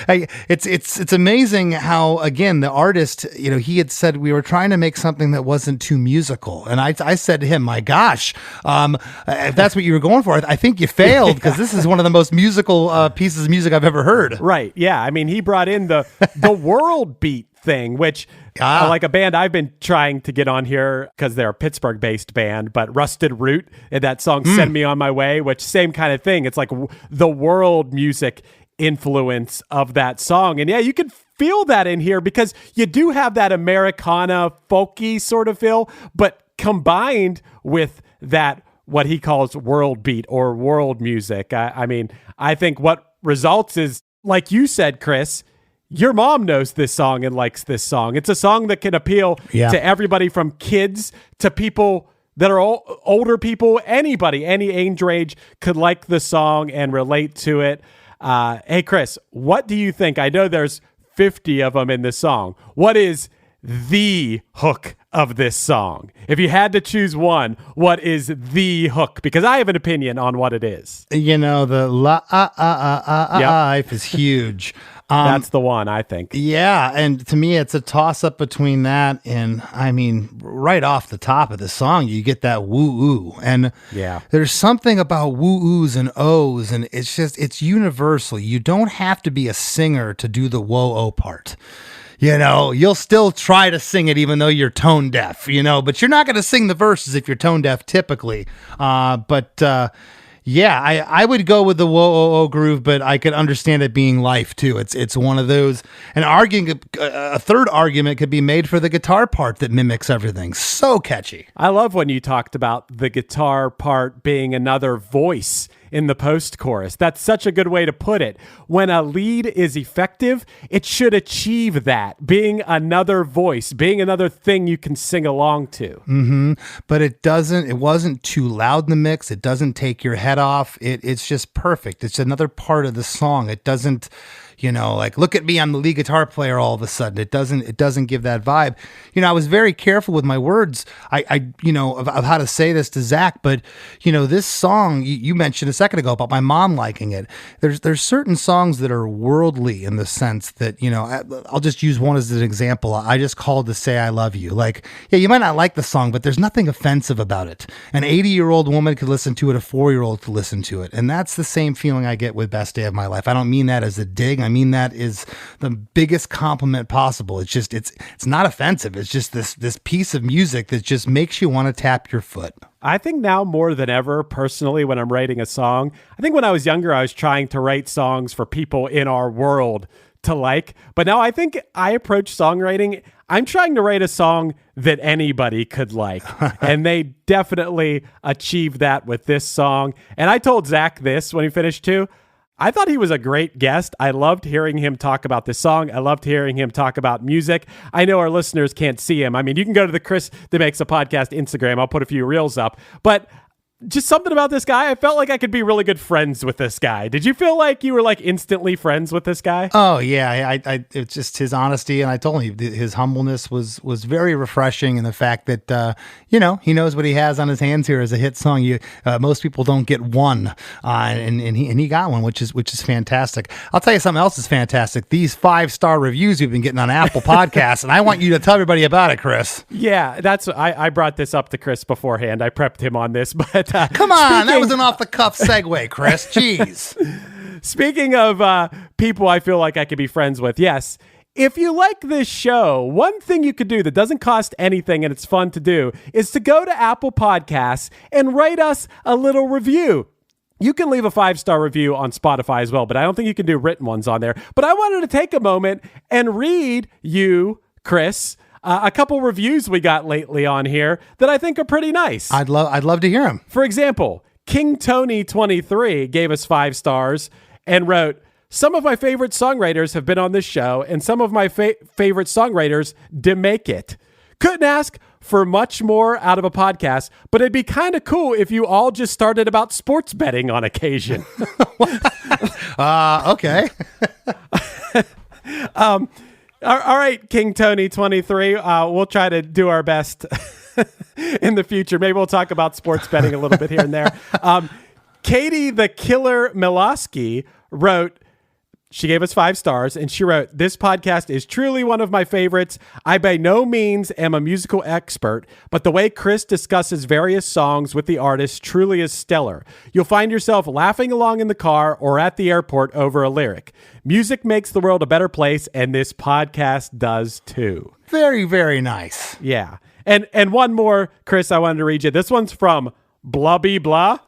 it's amazing how, again, the artist, you know, he had said we were trying to make something that wasn't too musical, and I said to him, my gosh, if that's what you were going for, I think you failed, because this is one of the most musical pieces of music I've ever heard. Right? Yeah. I mean, he brought in the world beat thing, which like a band I've been trying to get on here because they're a Pittsburgh-based band, but Rusted Root and that song Send Me On My Way, which same kind of thing. It's like the world music influence of that song. And yeah, you can feel that in here because you do have that Americana folky sort of feel, but combined with that what he calls world beat or world music. I mean, I think what results is, like you said, Chris, your mom knows this song and likes this song. It's a song that can appeal to everybody from kids to people that are older people. Anybody, any age range could like the song and relate to it. Hey, Chris, what do you think? I know there's 50 of them in this song. What is the hook of this song? If you had to choose one, what is the hook? Because I have an opinion on what it is. You know, the life is huge. That's the one, I think. Yeah, and to me, it's a toss-up between that and, I mean, right off the top of the song, you get that woo-oo. And there's something about woo-oos and ohs, and it's universal. You don't have to be a singer to do the whoa-oh part. You know, you'll still try to sing it even though you're tone deaf, you know, but you're not going to sing the verses if you're tone deaf typically. Yeah, I would go with the whoa-oh-oh groove, but I could understand it being life too. It's one of those, and arguing a third argument could be made for the guitar part that mimics everything. So catchy. I love when you talked about the guitar part being another voice in the post-chorus. That's such a good way to put it. When a lead is effective, it should achieve that, being another voice, being another thing you can sing along to. But it wasn't too loud in the mix. It doesn't take your head off. It's just perfect. It's another part of the song. It doesn't, like look at me, I'm the lead guitar player all of a sudden. It doesn't give that vibe. I was very careful with my words. Of how to say this to Zach, but this song you mentioned a second ago about my mom liking it. There's certain songs that are worldly in the sense that, I'll just use one as an example. I just called to say I love you. Like, yeah, you might not like the song, but there's nothing offensive about it. An 80-year-old woman could listen to it, a 4-year-old could listen to it. And that's the same feeling I get with Best Day of My Life. I don't mean that as a dig. I mean that is the biggest compliment possible. It's just, it's not offensive. It's just this piece of music that just makes you want to tap your foot. I think now more than ever, personally, when I'm writing a song, I think when I was younger, I was trying to write songs for people in our world to like. But now I think I approach songwriting, I'm trying to write a song that anybody could like. And they definitely achieved that with this song. And I told Zach this when he finished too. I thought he was a great guest. I loved hearing him talk about this song. I loved hearing him talk about music. I know our listeners can't see him. I mean, you can go to the Chris DeMakes a Podcast Instagram. I'll put a few reels up. But just something about this guy, I felt like I could be really good friends with this guy. Did you feel like you were like instantly friends with this guy? Oh yeah, it's just his honesty, and I told him his humbleness was very refreshing, and the fact that he knows what he has on his hands here as a hit song. Most people don't get one, and he got one, which is fantastic. I'll tell you something else is fantastic. These 5-star reviews we've been getting on Apple Podcasts, and I want you to tell everybody about it, Chris. Yeah, I brought this up to Chris beforehand. I prepped him on this, but. Come on, that was an off-the-cuff segue, Chris. Jeez. Speaking of people I feel like I could be friends with, yes, if you like this show, one thing you could do that doesn't cost anything and it's fun to do is to go to Apple Podcasts and write us a little review. You can leave a 5-star review on Spotify as well, but I don't think you can do written ones on there. But I wanted to take a moment and read you, Chris, a couple reviews we got lately on here that I think are pretty nice. I'd love to hear them. For example, King Tony 23 gave us 5 stars and wrote, "Some of my favorite songwriters have been on this show, and some of my favorite songwriters DeMake it. Couldn't ask for much more out of a podcast, but it'd be kind of cool if you all just started about sports betting on occasion." Okay. All right, King Tony 23. We'll try to do our best in the future. Maybe we'll talk about sports betting a little bit here and there. Katie the Killer Miloski wrote, she gave us 5 stars, and she wrote, "This podcast is truly one of my favorites. I by no means am a musical expert, but the way Chris discusses various songs with the artist truly is stellar. You'll find yourself laughing along in the car or at the airport over a lyric. Music makes the world a better place, and this podcast does too." Very, very nice. Yeah. And one more, Chris, I wanted to read you. This one's from Blubby Blah,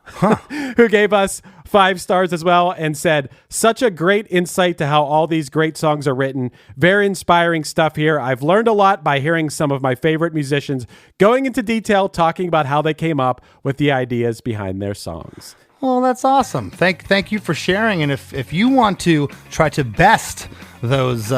who gave us 5 stars as well and said, "Such a great insight to how all these great songs are written. Very inspiring stuff here. I've learned a lot by hearing some of my favorite musicians going into detail, talking about how they came up with the ideas behind their songs." Well, that's awesome. Thank you for sharing. And if you want to try to best those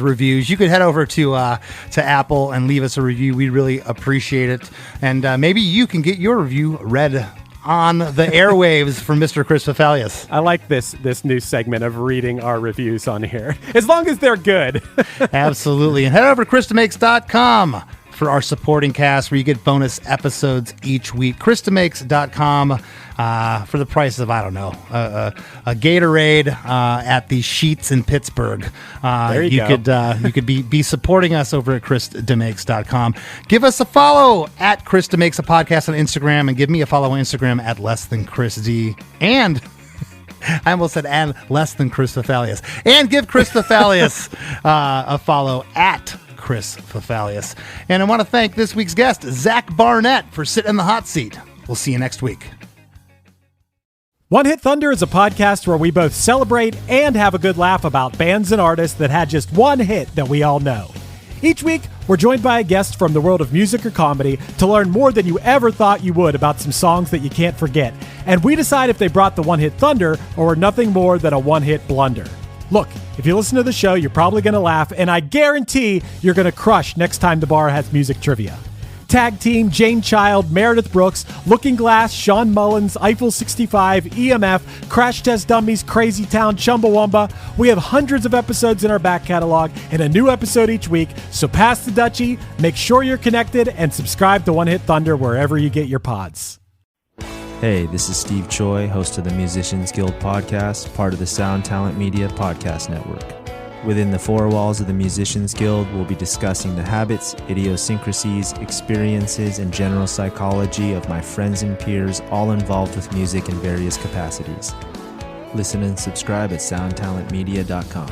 reviews, you could head over to Apple and leave us a review. We really appreciate it. And maybe you can get your review read on the airwaves from Mr. Chris Fafalius. I like this new segment of reading our reviews on here, as long as they're good. Absolutely. And head over to ChrisDeMakes.com for our supporting cast, where you get bonus episodes each week. ChrisDeMakes.com for the price of, I don't know, a Gatorade at the Sheetz in Pittsburgh. There you go. You could be supporting us over at ChrisDeMakes.com. Give us a follow at Chris DeMakes a Podcast on Instagram, and give me a follow on Instagram at LessThanChrisD. And I almost said and less than Chris Fafalius. And give Chris Fafalius a follow at Chris Fafalius. And I want to thank this week's guest, Zac Barnett, for sitting in the hot seat. We'll see you next week. One Hit Thunder is a podcast where we both celebrate and have a good laugh about bands and artists that had just one hit that we all know. Each week, we're joined by a guest from the world of music or comedy to learn more than you ever thought you would about some songs that you can't forget. And we decide if they brought the One Hit Thunder or were nothing more than a one-hit blunder. Look, if you listen to the show, you're probably going to laugh, and I guarantee you're going to crush next time the bar has music trivia. Tag Team, Jane Child, Meredith Brooks, Looking Glass, Sean Mullins, Eiffel 65, EMF, Crash Test Dummies, Crazy Town, Chumbawamba. We have hundreds of episodes in our back catalog and a new episode each week, so pass the Dutchie, make sure you're connected, and subscribe to One Hit Thunder wherever you get your pods. Hey, this is Steve Choi, host of the Musicians Guild podcast, part of the Sound Talent Media Podcast Network. Within the four walls of the Musicians Guild, we'll be discussing the habits, idiosyncrasies, experiences, and general psychology of my friends and peers, all involved with music in various capacities. Listen and subscribe at soundtalentmedia.com.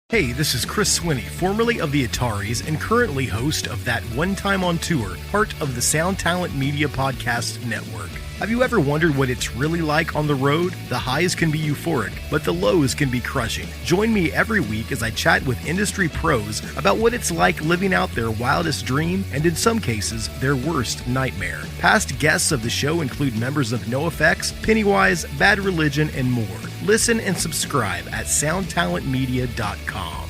Hey, this is Chris Swinney, formerly of the Ataris and currently host of That One Time on Tour, part of the Sound Talent Media Podcast Network. Have you ever wondered what it's really like on the road? The highs can be euphoric, but the lows can be crushing. Join me every week as I chat with industry pros about what it's like living out their wildest dream and, in some cases, their worst nightmare. Past guests of the show include members of NoFX, Pennywise, Bad Religion, and more. Listen and subscribe at soundtalentmedia.com.